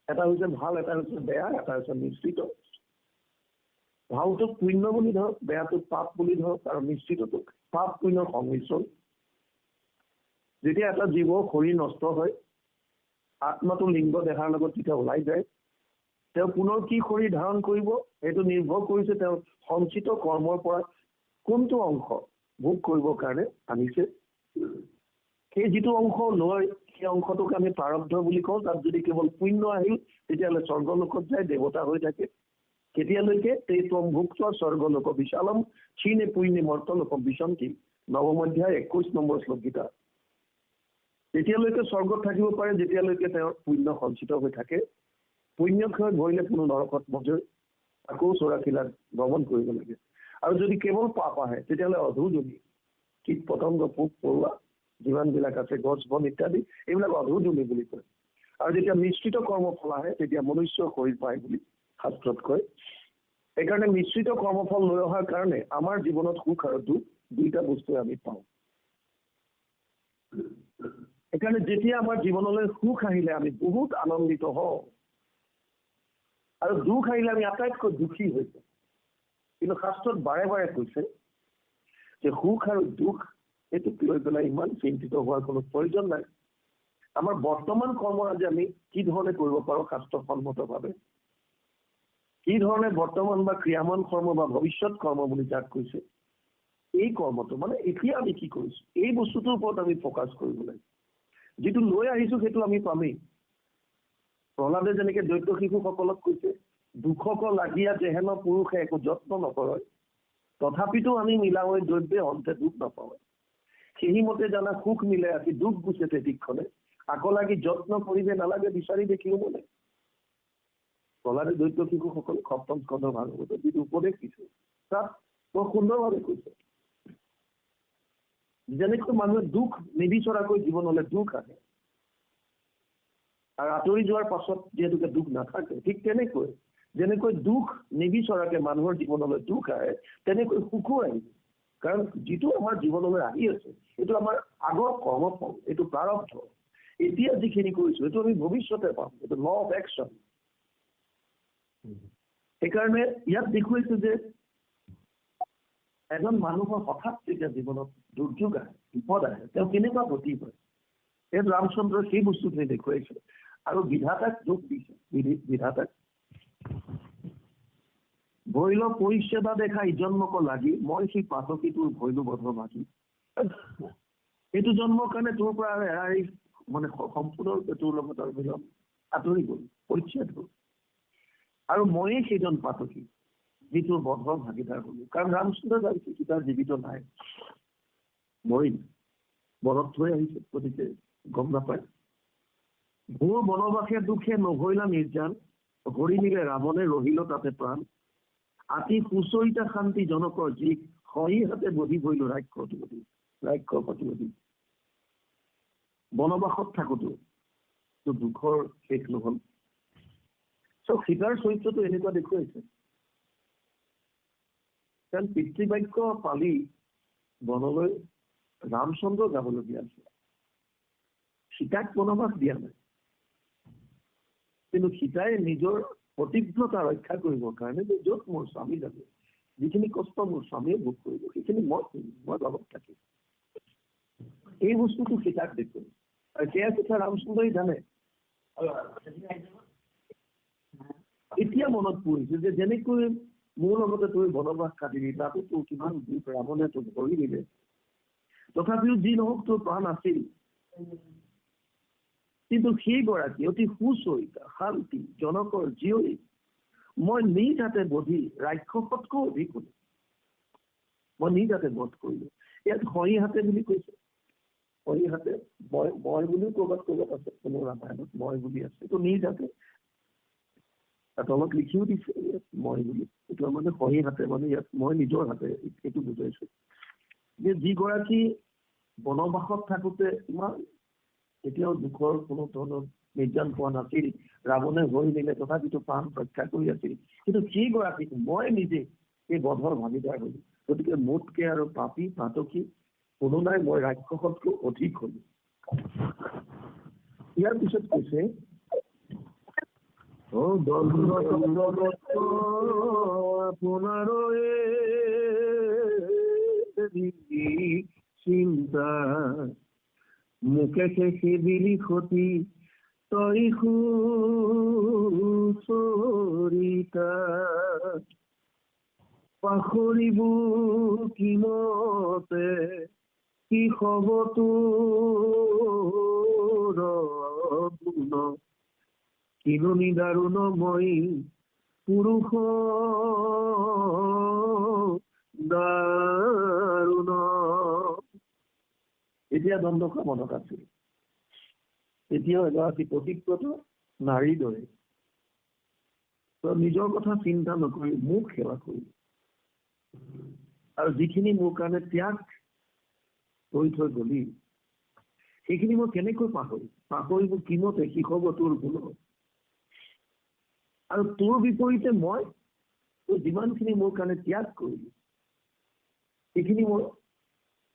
এটা হৈছে ভাল, এটা হৈছে বেয়া, এটা হৈছে মিশ্ৰিত। ভালটোক পুণ্য বুলি ধৰক, বেয়াটোক পাপ বুলি ধৰক, আৰু মিশ্ৰিতটোক পাপ পুণ্যৰ সংমিশ্ৰণ। যেতিয়া এটা জীৱৰ শৰীৰ নষ্ট হয়, আত্মাটো লিংগ দেহাৰ লগত যেতিয়া ওলাই যায়, তেওঁ পুনৰ কি শৰীৰ ধাৰণ কৰিব সেইটো নিৰ্ভৰ কৰিছে তেওঁৰ সঞ্চিত কৰ্মৰ পৰা কোনটো অংশ ভোগ কৰিবৰ কাৰণে আনিছে। সেই যিটো অংশ লয় সেই অংশটোক আমি প্ৰাৰব্ধ বুলি কওঁ। তাত যদি কেৱল পুণ্য আহিল তেতিয়াহ'লে স্বৰ্গলোকত যায়, দেৱতা হৈ থাকে। কেতিয়ালৈকে তেই ভুক্ত স্বৰ্গলোক বিশালম ক্ষীণে পুণ্যে মৰ্তলোক বিশন্তি, নৱম অধ্যায় 21 নম্বৰ শ্লোক গীতা। তেতিয়ালৈকে স্বৰ্গত থাকিব পাৰে যেতিয়ালৈকে তেওঁৰ পুণ্য সঞ্চিত হৈ থাকে। পুণ্য ক্ষয় ভৰিলে কোনো নৰকত নজয়, আকৌ 84 লাখ ভ্ৰমণ কৰিব লাগে। আৰু যদি কেৱল পাপ আহে তেতিয়াহ'লে অধোজনী, কীট পতংগ পোক পৰুৱা যিমানবিলাক আছে গছ বন ইত্যাদি, এইবিলাক অধোজনী বুলি কয়। আৰু যেতিয়া মিশ্ৰিত কৰ্মফল আহে তেতিয়া মনুষ্য শৰীৰ পায় বুলি শাস্ত্ৰত কয়। সেইকাৰণে মিশ্ৰিত কৰ্মফল লৈ অহাৰ কাৰণে আমাৰ জীৱনত সুখ আৰু দুখ 2টা বস্তুৱে আমি পাওঁ। সেইকাৰণে যেতিয়া আমাৰ জীৱনলৈ সুখ আহিলে আমি বহুত আনন্দিত হওঁ, আৰু দুখ আহিলে আমি আটাইতকৈ দুখী হৈছোঁ। কিন্তু শাস্ত্ৰত বাৰে বাৰে কৈছে যে সুখ আৰু দুখ এইটোক লৈ পেলাই ইমান চিন্তিত হোৱাৰ কোনো প্ৰয়োজন নাই। আমাৰ বৰ্তমান কৰ্ম আজি আমি কি ধৰণে কৰিব পাৰোঁ শাস্ত্ৰসন্মতভাৱে, কি ধৰণে বৰ্তমান বা ক্ৰিয়ামান কৰ্ম বা ভৱিষ্যত কৰ্ম বুলি যাক কৈছে, এই কৰ্মটো মানে এতিয়া আমি কি কৰিছোঁ এই বস্তুটোৰ ওপৰত আমি ফ'কাছ কৰিব লাগে। যিটো লৈ আহিছোঁ সেইটো আমি পামেই। প্ৰহ্লাদে যেনেকে দৈত্য শিশুসকলক কৈছে, দুখক লাগিয়া যেহেন পুৰুষে একো যত্ন নকৰে, তথাপিতো আমি মিলাওই দ্ৰব্যে অন্তে দুখ নাপাওঁ। সেই মতে জানা সুখ মিলে আজি দুখ গুছে তেতিক্ষণে, আকৌ লাগি যত্ন কৰিবে নালাগে বিচাৰি দেখিও মনে। প্ৰহ্লাদে দৈত্য শিশুসকল 7ম স্কন্ধ ভাগৱতত যিটো উপদেশ দিছে তাত বৰ সুন্দৰভাৱে কৈছে। যেনেকৈ মানুহে দুখ নিবিচৰাকৈ জীৱনলৈ দুখ আহে আৰু আঁতৰি যোৱাৰ পাছত যিহেতুকে দুখ নাথাকে, ঠিক তেনেকৈ যেনেকৈ দুখ নিবিচৰাকে মানুহৰ জীৱনলৈ দুখ আহে, তেনেকৈ সুখো আহিব। কাৰণ যিটো আমাৰ জীৱনলৈ আহি আছে এইটো আমাৰ আগৰ কৰ্মফল, এইটো প্ৰাৰব্ধ। এতিয়া যিখিনি কৰিছোঁ এইটো আমি ভৱিষ্যতে পাম, এইটো ল অফ একশ্যন। সেইকাৰণে ইয়াত দেখুৱাইছে যে এজন মানুহৰ হঠাৎ যেতিয়া জীৱনত দুৰ্যোগ আহে, বিপদ আহে, তেওঁ কেনেকুৱা গতি হয়, এই ৰামচন্দ্ৰই সেই বস্তুখিনি দেখুৱাইছে। আৰু বিধাতাক দুখ দিছে। বিধাতাক ভৈল পৰিচ্ছেদা দেখা ইজন্মক লাগি, মই সেই পাতকীটোৰ ভৈলো বধ মাগি। এইটো জন্মৰ কাৰণে তোৰ পৰা এৰাই মানে সম্পূৰ্ণৰূপে তোৰ লগত আৰু মিলন আঁতৰি গ'ল, পৰিচ্ছেদ হ'ল। আৰু ময়ে সেইজন পাতকী যিটোৰ বধৰ ভাগিদাৰ হ'লো। কাৰণ ৰামচন্দ্ৰ জানিছে সীতা জীৱিত নাই, মৰিল, বনত থৈ আহিছে, গতিকে গম নাপায়। ভোৰ বনবাসে দুখে নভৈলা নিৰ্যান, হৰি নিলে ৰাৱণে ৰহিল তাতে প্ৰাণ। আতি সুচৰিতা শান্তি জনকৰ যি, সহি হাতে বহি ভৈলো ৰাক্ষসপতি। বনবাসত থাকোতো তো দুখৰ শেষ নহল। সীতাৰ চৰিত্ৰটো এনেকুৱা দেখুৱাইছে। কাৰণ পিতৃবাক্য পালি বনলৈ ৰামচন্দ্ৰ যাবলগীয়া আছিল, সীতাক বনবাস দিয়া নাই। কিন্তু সীতাই নিজৰ প্ৰতিজ্ঞতা ৰক্ষা কৰিবৰ কাৰণে যে য'ত মোৰ স্বামী যাব, যিখিনি কষ্ট মোৰ স্বামীয়ে ভোগ কৰিব সেইখিনি মই লগত থাকিম, এই বস্তুটো সীতাক দেখুৱাই। আৰু সেয়া কথা ৰামচন্দ্ৰই জানে। এতিয়া মনত পৰিছে যে যেনেকৈ মোৰ লগতে তই বনবাস কাটিলি, তাতো তোৰ কিমান দুখ, ৰাৱণে তোক ধৰি দিলে, তথাপিও যি নহওক তোৰ প্ৰাণ আছিল। কিন্তু সেইগৰাকী অতি সুচৰিতা শান্তি জনকৰ জীয়ৰী মই নিজ হাতে বধি ৰাক্ষসতকৈ অধিক হলো, মই নিজ হাতে বধ কৰিলো। ইয়াত হৰি হাতে বুলি কৈছে। হৰি হাতে মই বুলিও ক'ৰবাত আছে, কোনো ৰামায়ণত মই বুলি আছে, এইটো নিজ হাতে। তলত লিখিও দিছে ইয়াত মই বুলি, এইটো মানে হৰি হাতে, মানে ইয়াত মই নিজৰ হাতে এইটো বুজাইছো যে যিগৰাকী বনবাসত থাকোতে ইমান এতিয়াও দুখৰ কোনো ধৰণৰ নিৰ্যাতন পোৱা নাছিল, ৰাৱণে হৈ নিলে তথাপিতো প্ৰাণ ৰক্ষা কৰি আছিল, কিন্তু সেইগৰাকীক মই নিজে এই বধৰ ভাগিদাৰ হলো। গতিকে মোতকে আৰু পাপী পাতকী কোনো নাই, মই ৰাক্ষসতকৈ অধিক হলো। ইয়াৰ পিছত কৈছে চিন্তা মুখে সেবিলি সতী তই সুচৰিতা পাখৰিব কিমতে কি হব তোৰ গুণ কিনুনি দাৰুণ মই পুৰুষ দাৰুণ। এতিয়া দণ্ডকা মনত আছিল, এতিয়াও এগৰাকী পতিব্ৰত নাৰীৰ দৰে নিজৰ কথা চিন্তা নকৰি মোক সেৱা কৰিম, আৰু যিখিনি মোৰ কাৰণে ত্যাগ কৰি থৈ গলি সেইখিনি মই কেনেকৈ পাহৰিব কিমতে কি হব তোৰ গুণ, আৰু তোৰ বিপৰীতে মই যিমানখিনি মোৰ কাৰণে ত্যাগ কৰিলি সেইখিনি মই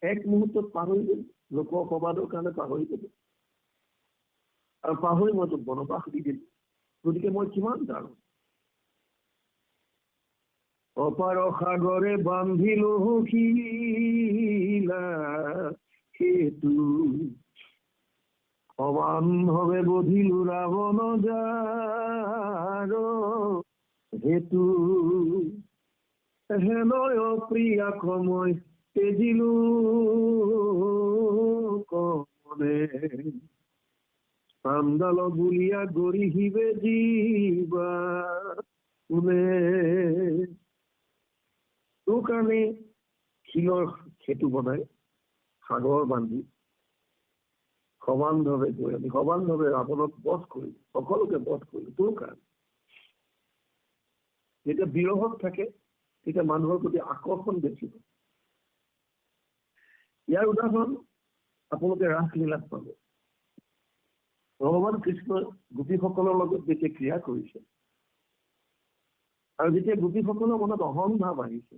এক মুহূৰ্তত পাহৰি গলো, লোকৰ সবাদৰ কাৰণে পাহৰি গলো, আৰু পাহৰি মই তোক বনবাস দি দিলো। গতিকে মই কিমান জানো, অপাৰ সাগৰে বান্ধিলো শিলা সেতু সমানভাৱে বধিলো ৰাৱণ যাৰ হেতু হেনয় প্ৰিয়াক মই তেজিলো কমনে চান্দাল বুলিয়া গৰিহিবে জীৱা কোনে। তোৰ কাৰণে শিলৰ সেতু বনাই সাগৰ বান্ধি সমানভাৱে গৈ আমি সমানভাৱে ৰাৱণক বধ কৰিলো, সকলোকে বধ কৰিলো তোৰ কাৰণে। যেতিয়া বিৰহত থাকে তেতিয়া মানুহৰ প্ৰতি আকৰ্ষণ বেছি হয়। ইয়াৰ উদাহৰণ আপোনালোকে ৰাসলীলাত পাব। ভগৱান কৃষ্ণই গোপীসকলৰ লগত যেতিয়া ক্ৰিয়া কৰিছে আৰু যেতিয়া গোপীসকলৰ মনত অহংভাৱ আহিছে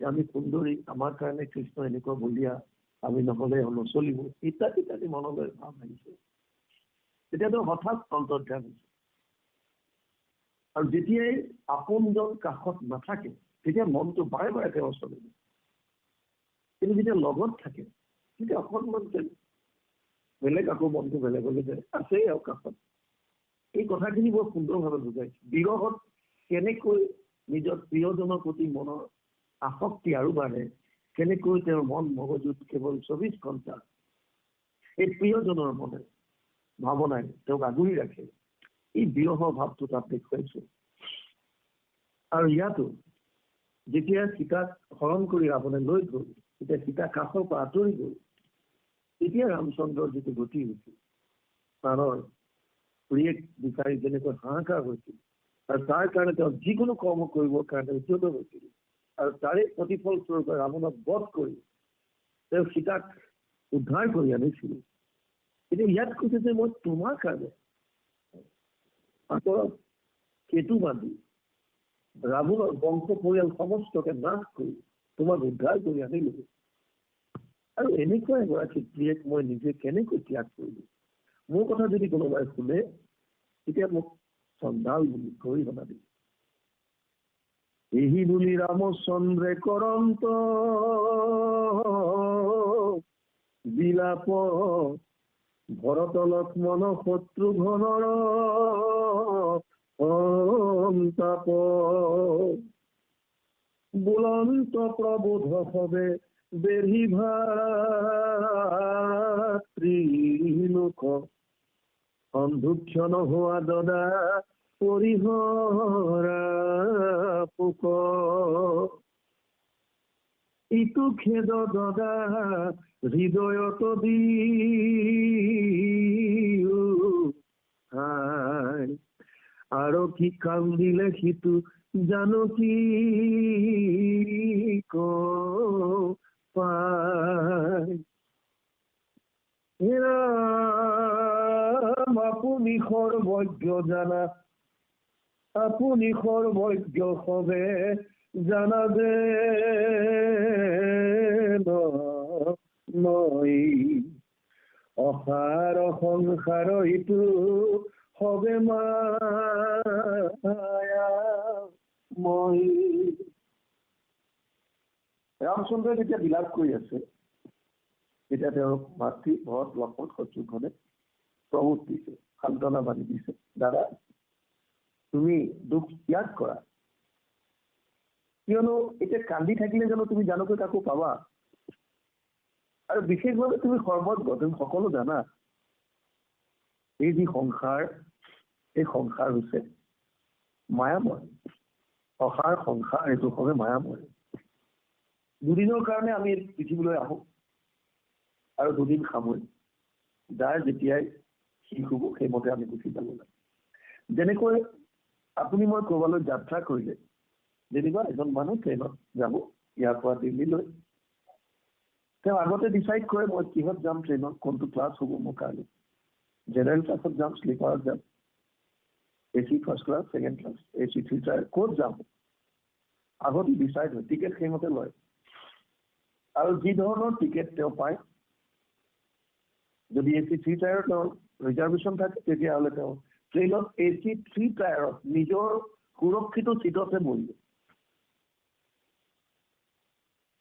যে আমি সুন্দৰী, আমাৰ কাৰণে কৃষ্ণ এনেকুৱা বলিয়া, আমি নহলে নচলিব, ইত্যাদি ইত্যাদি মনলৈ ভাৱ আহিছে, তেতিয়াতো হঠাৎ অন্তৰ্ধান হৈছে। আৰু যেতিয়াই আপোনজন কাষত নাথাকে তেতিয়া মনটো বাৰে বাৰে তেওঁৰ চলিব, কিন্তু যেতিয়া লগত থাকে তেতিয়া অকণমান বেলেগ, আকৌ মনটো বেলেগলৈ যায়, আছেই আৰু কাষত। এই কথাখিনি বৰ সুন্দৰভাৱে বুজাইছে। বিৰহত কেনেকৈ নিজৰ প্ৰিয়জনৰ প্ৰতি মনৰ আসক্তি আৰু বাঢ়ে, কেনেকৈ তেওঁৰ মন মগজুত কেৱল 24 ঘণ্টা এই প্ৰিয়জনৰ মনে ভাৱনাই তেওঁক আগুৰি ৰাখে, এই বিৰহৰ ভাৱটো তাত দেখুৱাইছে। আৰু ইয়াতো যেতিয়া সীতাক হৰণ কৰি ৰাৱণে লৈ গল, তেতিয়া সীতা কাষৰ পৰা আঁতৰি গল, তেতিয়া ৰামচন্দ্ৰৰ যিটো গতি হৈছিল, প্ৰাণৰ প্ৰিয়েক বিচাৰি যেনেকৈ হাহাকাৰ হৈছিল, আৰু তাৰ কাৰণে তেওঁ যিকোনো কৰ্ম কৰিবৰ কাৰণে উদ্যত হৈছিল, আৰু তাৰে প্ৰতিফল স্বৰূপে ৰাৱণক বধ কৰি তেওঁ সীতাক উদ্ধাৰ কৰি আনিছিল। কিন্তু ইয়াত কৈছে যে মই তোমাৰ কাৰণে আঁতৰত সেতু বান্ধি ৰাৱণৰ বংশ পৰিয়াল সমস্তকে নাশ কৰি তোমাক উদ্ধাৰ কৰি আনিলো, আৰু এনেকুৱা এগৰাকী প্ৰিয়েক মই নিজে কেনেকৈ ত্যাগ কৰিলো। মোৰ কথা যদি কোনোবাই শুনে তেতিয়া মোক চণ্ডাল বুলি গৰিহণা দিব। এই বুলি ৰামচন্দ্ৰে কৰন্ত বিলাপ ভৰত লক্ষ্মণ শত্ৰুঘ্নৰ সন্তাপ বুলন্ত প্ৰবোধ হবে বেঢ়ি ভাতৃলোক সন্দুক্ষণ হোৱা দদা পৰিহৰা পোক ইটো খেদ দদা হৃদয়ত দি আৰু কি কান্দিলে সিটো জানকী পায় আপুনি সৰ্বজ্ঞ জানা আপুনি সৰ্বজ্ঞ হবে জানা দে নই অসাৰ সংসাৰ ইটো হবে মায়া মই। ৰামচন্দ্ৰই যেতিয়া বিলাপ কৰি আছে তেতিয়া তেওঁৰ মাতৃ ভৰত লক্ষ্মণ শত্ৰুঘ্নে প্ৰমোদ দিছে, সান্তনা বাণী দিছে, দাদা তুমি দুখ ত্যাগ কৰা, কিয়নো এতিয়া কান্দি থাকিলে জানো তুমি জানকৈ কাকো পাবা? আৰু বিশেষভাৱে তুমি সৰ্বজ্ঞ, তুমি সকলো জানা। এই যি সংসাৰ, এই সংসাৰ হৈছে মায়াময়। অসাৰ সংসাৰ এইটো হবে মায়াময়। দুদিনৰ কাৰণে আমি পৃথিৱীলৈ আহো আৰু দুদিন সামৰি যাৰ যেতিয়াই শেষ হ'ব সেইমতে আমি গুচি যাব লাগে। যেনেকৈ আপুনি মই ক'ৰবালৈ যাত্ৰা কৰিলে, যেনিবা এজন মানুহ ট্ৰেইনত যাব ইয়াৰ পৰা দিল্লীলৈ, তেওঁ আগতে ডিচাইড কৰে মই কিহত যাম, ট্ৰেইনত কোনটো ক্লাছ হ'ব মোৰ কাৰণে। জেনেৰেল ক্লাছত যাম, শ্লিপাৰত যাম, AC first class, second class, AC 3 tyre, ক'ত যাম আগতে ডিচাইড হয়, টিকেট সেইমতে লয়। আৰু যি ধৰণৰ টিকেট তেওঁ পায়, যদি AC 3 টায়াৰত তেওঁৰ ৰিজাৰ্ভেশ্যন থাকে তেতিয়াহ'লে তেওঁ ট্ৰেইনত AC 3 টায়াৰত নিজৰ সুৰক্ষিত চিটতে বহিব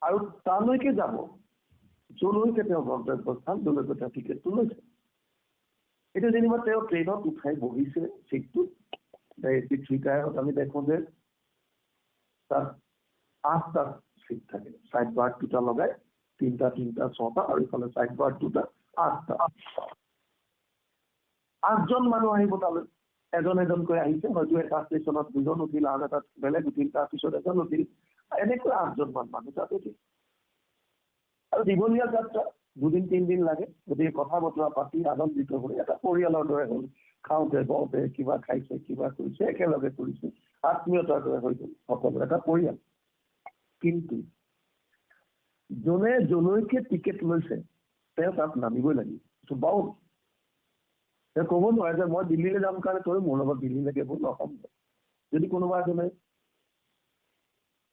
আৰু তালৈকে যাব যলৈকে তেওঁ গন্তব্যস্থান, যলৈকে তেওঁ টিকেটটো লৈছে। এতিয়া যেনিবা তেওঁ ট্ৰেইনত উঠাই বহিছে চিটটোত, AC 3 টায়াৰত আমি দেখোঁ যে তাত 8টা চিট থাকে, চাইড বাৰ্ড 2টা লগাই, 3টা 6টা, আৰু ইফালে চাইড বাৰ্ড 2টা, 8টা। 8জন মানুহ আহিব তালৈ, এজন এজনকৈ আহিছে, হয়তো এটা ষ্টেচনত 2জন উঠিল, আন এটাত বেলেগ উঠিল, তাৰপিছত এজন উঠিল, এনেকৈ 8জন মানুহ তাত উঠিল। আৰু দীঘলীয়া যাত্ৰা, 2-3 দিন লাগে, গতিকে কথা বতৰা পাতি আনন্দিত হৈ এটা পৰিয়ালৰ দৰে হ'ল। খাওঁতে বওঁতে কিবা খাইছে, কিবা কৰিছে, একেলগে কৰিছে, আত্মীয়তাৰ দৰে হৈ গ'ল, সকলো এটা পৰিয়াল। কিন্তু যোনে যলৈকে টিকেট লৈছে তেওঁ তাত নামিবই লাগিব। বাৰু তেওঁ ক'ব নোৱাৰে যে মই দিল্লীলৈ যাম কাৰণে তই মোৰ লগত দিল্লীলৈকে ব'ল, অসম্ভৱ। যদি কোনোবা এজনে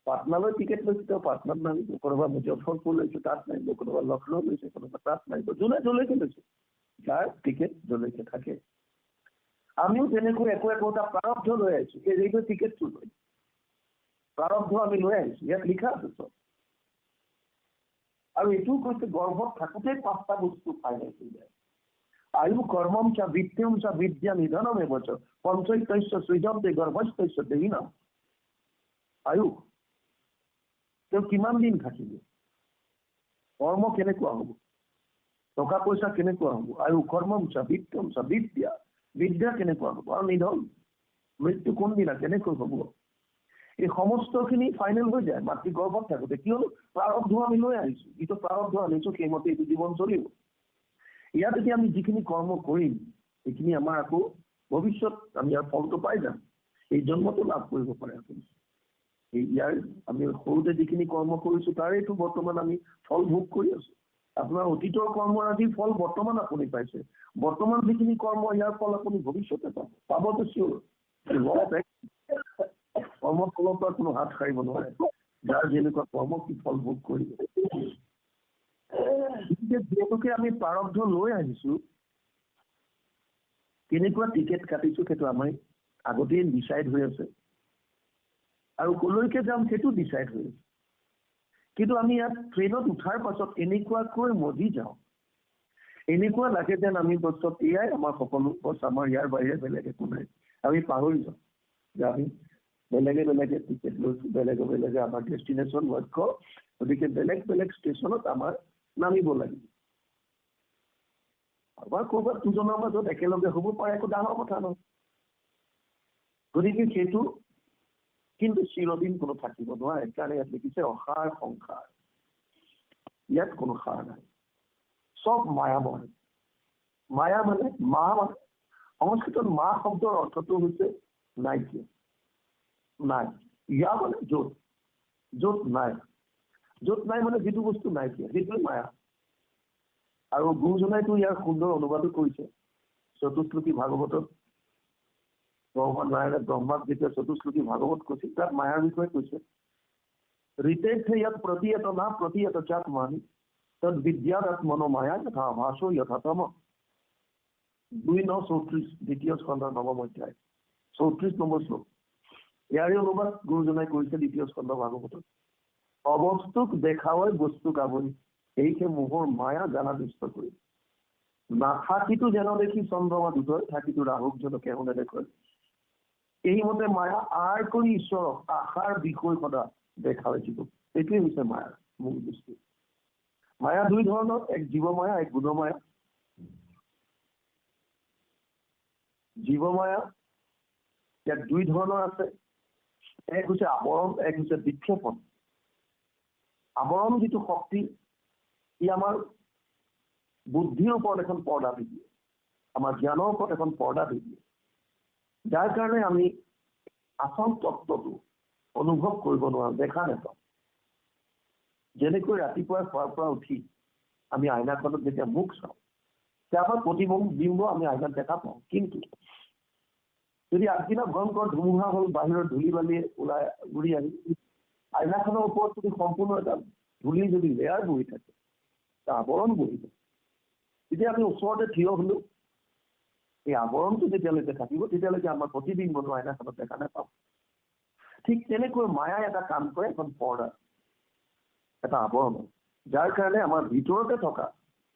পাটনালৈ টিকেট লৈছে তেওঁ পাটনাত নামিব, কোনোবা মুজফ্ফৰপুৰ লৈছে তাত নামিব, কোনোবা লক্ষ্ণৌ লৈছে কোনোবা তাত নামিব, যোনে যলৈকে লৈছে, যাৰ টিকেট যলৈকে থাকে। আমিও তেনেকৈ একোটা প্ৰাৰব্ধ লৈ আহিছো, এই টিকেটটো লৈ প্ৰাৰব্ধ আমি লৈ আহিছো, ইয়াত লিখা আছে চব। আৰু এইটোও কৈছে গৰ্ভত থাকোঁতে 5টা বস্তু ফাইনেল হৈ যায়। আয়ু কৰ্মম চা বিত্তম চা বিদ্যা নিধনম এবচ পঞ্চৈতস্য সৃজন্তে গৰ্ভস্থস্য দেহিনাম। আয়ু, তেওঁ কিমান দিন থাকিব, কৰ্ম কেনেকুৱা হ'ব, টকা পইচা কেনেকুৱা হ'ব, আয়ু কৰ্মম চা বিত্তম চা বিদ্যা, বিদ্যা কেনেকুৱা হ'ব, আৰু নিধন, মৃত্যু কোনদিনা কেনেকৈ হ'ব, এই সমস্তখিনি ফাইনেল হৈ যায় মাতৃ গৰ্ভত থাকোঁতে। কিয়নো প্ৰাৰব্ধ আমি লৈ আহিছো, যিটো প্ৰাৰব্ধ আনিছো সেইমতে এইটো জীৱন চলিব। ইয়াত এতিয়া আমি যিখিনি কৰ্ম কৰিম সেইখিনি আমাৰ আকৌ ভৱিষ্যত আমি ইয়াৰ ফলটো পাই যাম, এই জন্মটো লাভ কৰিব পাৰে আপুনি। ইয়াৰ আমি সৰুতে যিখিনি কৰ্ম কৰিছো তাৰেইটো বৰ্তমান আমি ফল ভোগ কৰি আছো। আপোনাৰ অতীতৰ কৰ্মৰ আদি ফল বৰ্তমান আপুনি পাইছে, বৰ্তমান যিখিনি কৰ্ম ইয়াৰ ফল আপুনি ভৱিষ্যতে পাবতো চিয়ৰ। কৰ্মৰ ফলৰ পৰা কোনো হাত সাৰিব নোৱাৰে, যাৰ যেনেকুৱা কৰ্ম কি ফল ভোগ কৰিব। যিহেতুকে আমি প্ৰাৰব্ধ লৈ আহিছো, কেনেকুৱা টিকেট কাটিছো সেইটো আমাৰ আগতেই ডিচাইড হৈ আছে, আৰু কলৈকে যাম সেইটো ডিচাইড হৈ আছে। কিন্তু আমি ইয়াত ট্ৰেইনত উঠাৰ পাছত এনেকুৱাকৈ মজি যাওঁ, এনেকুৱা লাগে যেন আমি বস্তু এয়াই আমাৰ সকলো বছ, আমাৰ ইয়াৰ বাহিৰে বেলেগ একো নাই। আমি পাহৰি যাওঁ যে আমি বেলেগে বেলেগে টিকেট লৈছো, বেলেগে বেলেগে আমাৰ ডেষ্টিনেশ্যন লক্ষ্য, গতিকে বেলেগ বেলেগ ষ্টেচনত আমাৰ নামিব লাগিব। আমাৰ ক'ৰবাত দুজনৰ মাজত একেলগে হ'ব পাৰে, একো ডাঙৰ কথা নহয়। গতিকে সেইটো কিন্তু চিৰদিন কোনো থাকিব নোৱাৰে, সেইকাৰণে ইয়াত লিখিছে অসাৰ সংসাৰ, ইয়াত কোনো সাৰ নাই, চব মায়াময়। মায়া মানে মা, মানে সংস্কৃতত মা শব্দৰ অৰ্থটো হৈছে নাইকিয়া, নাই। ইয়া মানে য'ত, য'ত নাই, য'ত নাই মানে যিটো বস্তু নাইকিয়া সেইটোৱে মায়া। আৰু গুৰুজনাইতো ইয়াৰ সুন্দৰ অনুবাদো কৰিছে, চতুশ্লোকী ভাগৱতত ভগৱান নাৰায়ণে ব্ৰহ্মাক যেতিয়া চতুশ্লোকী ভাগৱত কৈছিল তাত মায়াৰ বিষয়ে কৈছে ঋতেৰ্থ ইয়াত প্ৰতিয়ত না প্ৰতিয়ত চাত্মানি তদ বিদ্যাত্মনো মায়া যথা ভাষো যথাতম 2:9-34 দ্বিতীয় স্কন্ধৰ 9ম অধ্যায় 34 নম্বৰ শ্লোক। ইয়াৰে অনুবাদ গুৰুজনাই কৰিছে দ্বিতীয় স্কন্ধ ভাগৱতত। অবস্তুক দেখাওয়াই বস্তুক আৱৰি এইহে মোহৰ মায়া জানা দুষ্ট কৰি নাথাকিতো যেন দেখি চন্দ্ৰমা দুটৰ থাকিতো ৰাহুক যেন কেহু নেদেখে এইমতে মায়া আৰ কৰি ঈশ্বৰক আশাৰ বিষয় সদা দেখাওয়াই জীৱ। এইটোৱে হৈছে মায়াৰ মূল বস্তু। মায়া দুই ধৰণৰ, এক জীৱমায়া এক গুণমায়া। জীৱমায়া ইয়াত দুই ধৰণৰ আছে, এক হৈছে আৱৰণ, এক হৈছে বিক্ষেপণ। আৱৰণ যিটো শক্তি ই আমাৰ বুদ্ধিৰ ওপৰত এখন পৰ্দা দি দিয়ে, আমাৰ জ্ঞানৰ ওপৰত এখন পৰ্দা দি দিয়ে, যাৰ কাৰণে আমি আচল তত্ত্বটো অনুভৱ কৰিব নোৱাৰো, দেখা নাপাওঁ। যেনেকৈ ৰাতিপুৱা খোৱাৰ পৰা উঠি আমি আইনাখনত যেতিয়া মুখ চাওঁ তেতিয়া আমাৰ প্ৰতিবিম্ব আমি আইনাত দেখা পাওঁ, কিন্তু যদি আগদিনা ভয়ংকৰ ধুমুহা হ'ল, বাহিৰৰ ধূলি বালিয়ে ওলাই ঘূৰি আহি আইনাখনৰ ওপৰত যদি সম্পূৰ্ণ এটা ধূলি যদি লেয়াৰ বহি থাকে, এটা আৱৰণ বহি থাকে, তেতিয়া আমি ওচৰতে থিয় হলো, এই আৱৰণটো যেতিয়ালৈকে থাকিব তেতিয়ালৈকে আমাৰ প্ৰতিবিম্বটো আইনাখনত দেখা নাপাওঁ। ঠিক তেনেকৈ মায়াই এটা কাম কৰে, এখন পৰ্দা, এটা আৱৰণ, যাৰ কাৰণে আমাৰ ভিতৰতে থকা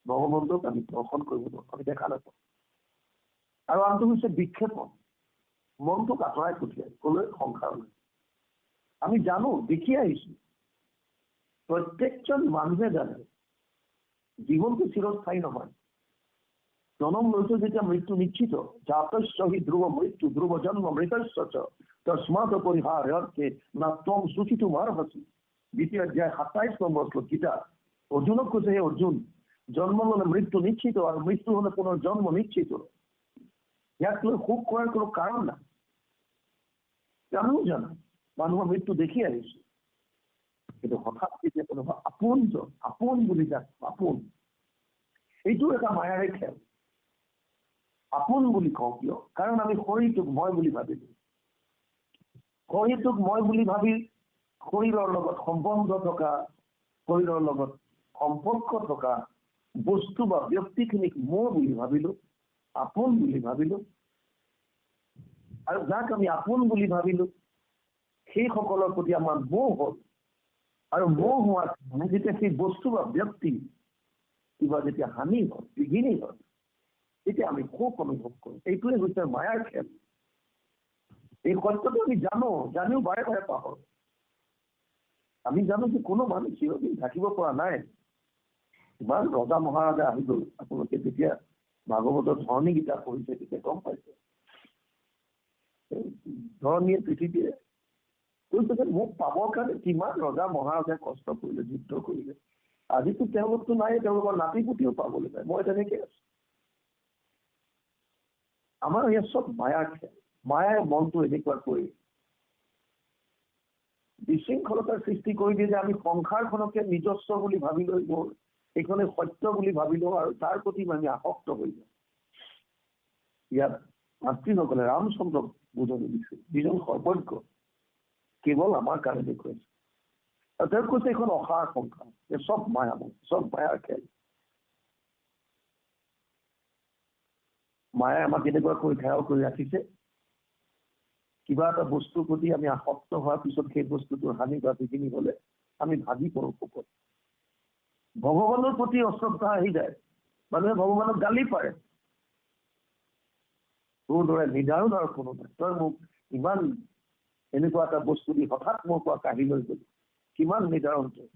ভগৱন্তক আমি দৰ্শন কৰিব নোৱাৰো, আমি দেখা নাপাওঁ। আৰু আনটো হৈছে বিক্ষেপণ, মনটোক আঁতৰাই পঠিয়াই কলৈ সংসাৰলৈ। আমি জানো, দেখি আহিছো, প্ৰত্যেকজন মানুহে জানে জীৱনটো চিৰস্থায়ী নহয়। জনম লৈছো যেতিয়া মৃত্যু নিশ্চিত, জাতস্য হি ধ্ৰুৱ মৃত্যু ধ্ৰুৱ জন্ম মৃতস্য চ তস্মাৎ পৰিহাৰ্যতে না ত্বম শুচিতুমাৰ্হসি। দ্বিতীয় অধ্যায় 27 নম্বৰ শ্লোক গীতা। অৰ্জুনক কৈছে, হে অৰ্জুন, জন্ম ললে মৃত্যু নিশ্চিত আৰু মৃত্যু হলে পুনৰ জন্ম নিশ্চিত। ইয়াক লৈ সুখ কৰাৰ কোনো কাৰণ নাই। আমিও জানো মানুহৰ মৃত্যু দেখি আহিছো, কিন্তু হঠাৎ যেতিয়া কোনোবা আপোন বুলি যাক আপোন, এইটো এটা মায়াৰে খেল। আপোন বুলি কওঁ কিয়? কাৰণ আমি শৰীৰটোক মই বুলি ভাবিলো। শৰীৰটোক মই বুলি ভাবি শৰীৰৰ লগত সম্বন্ধ থকা, শৰীৰৰ লগত সম্পৰ্ক থকা বস্তু বা ব্যক্তিখিনিক মই বুলি ভাবিলো, আপোন বুলি ভাবিলো। আৰু যাক আমি আপোন বুলি ভাবিলো সেইসকলৰ প্ৰতি আমাৰ মোহ হ'ল। আৰু মোহ হোৱাৰ মানে যেতিয়া সেই বস্তু বা ব্যক্তি কিবা যেতিয়া হানি হ'ল, বিঘিনি হ'ল, তেতিয়া আমি সুখ অনুভৱ কৰোঁ। এইটোৱে হৈছে মায়াৰ খেল। এই সত্যটো আমি জানো, জানিও বাৰে বাৰে পাহৰো। আমি জানো যে কোনো মানুহ চিৰদিন থাকিব পৰা নাই। ইমান ৰজা মহাৰাজা আহি গ'ল। আপোনালোকে যেতিয়া ভাগৱতৰ ধৰণী গীতা পঢ়িছে তেতিয়া গম পাইছে, ধৰণীয়ে পৃথিৱীয়ে কৈছে যে মোক পাবৰ কাৰণে কিমান ৰজা মহাৰাজাই কষ্ট কৰিলে, যুদ্ধ কৰিলে। আজিতো তেওঁলোকতো নাই, তেওঁলোকৰ নাতি পুতিও পাবলৈ নাই। মই তেনেকে আছো। আমাৰ ইয়াত চব মায়াৰ খেল। মায়াই মনটো এনেকুৱাকৈ বিশৃংখলতাৰ সৃষ্টি কৰি দিয়ে যে আমি সংসাৰখনকে নিজস্ব বুলি ভাবি লৈ গ'ল, এইখনে সত্য বুলি ভাবি লওঁ আৰু তাৰ প্ৰতি আমি আসক্ত হৈ যাওঁ। ইয়াত মাতৃসকলে ৰামচন্দ্ৰক বুজনি দিছে, যিজন সৰ্বজ্ঞ, কেৱল আমাৰ কাৰণে দেখুৱাইছে। আৰু তেওঁ কৈছে এইখন অসাৰ সংসাৰ, যে চব মায়াময়, চব মায়াৰ খেল। মায়ে আমাক এনেকুৱাকৈ ঘেৰাও কৰি ৰাখিছে, কিবা এটা বস্তুৰ প্ৰতি আমি আসক্ত হোৱাৰ পিছত সেই বস্তুটোৰ হানি বা বিঘিনি হলে আমি ভাগি পৰো শোকত। ভগৱানৰ প্ৰতি অশ্ৰদ্ধা আহি যায়, মানুহে ভগৱানক গালি পাৰে। তোৰ দৰে নিদাৰুণ আৰু কোনো নাই, তই মোক ইমান এনেকুৱা এটা বস্তু দি হঠাৎ মোৰ পৰা কাঢ়ি লৈ গলি, কিমান নিদাৰুণ তই।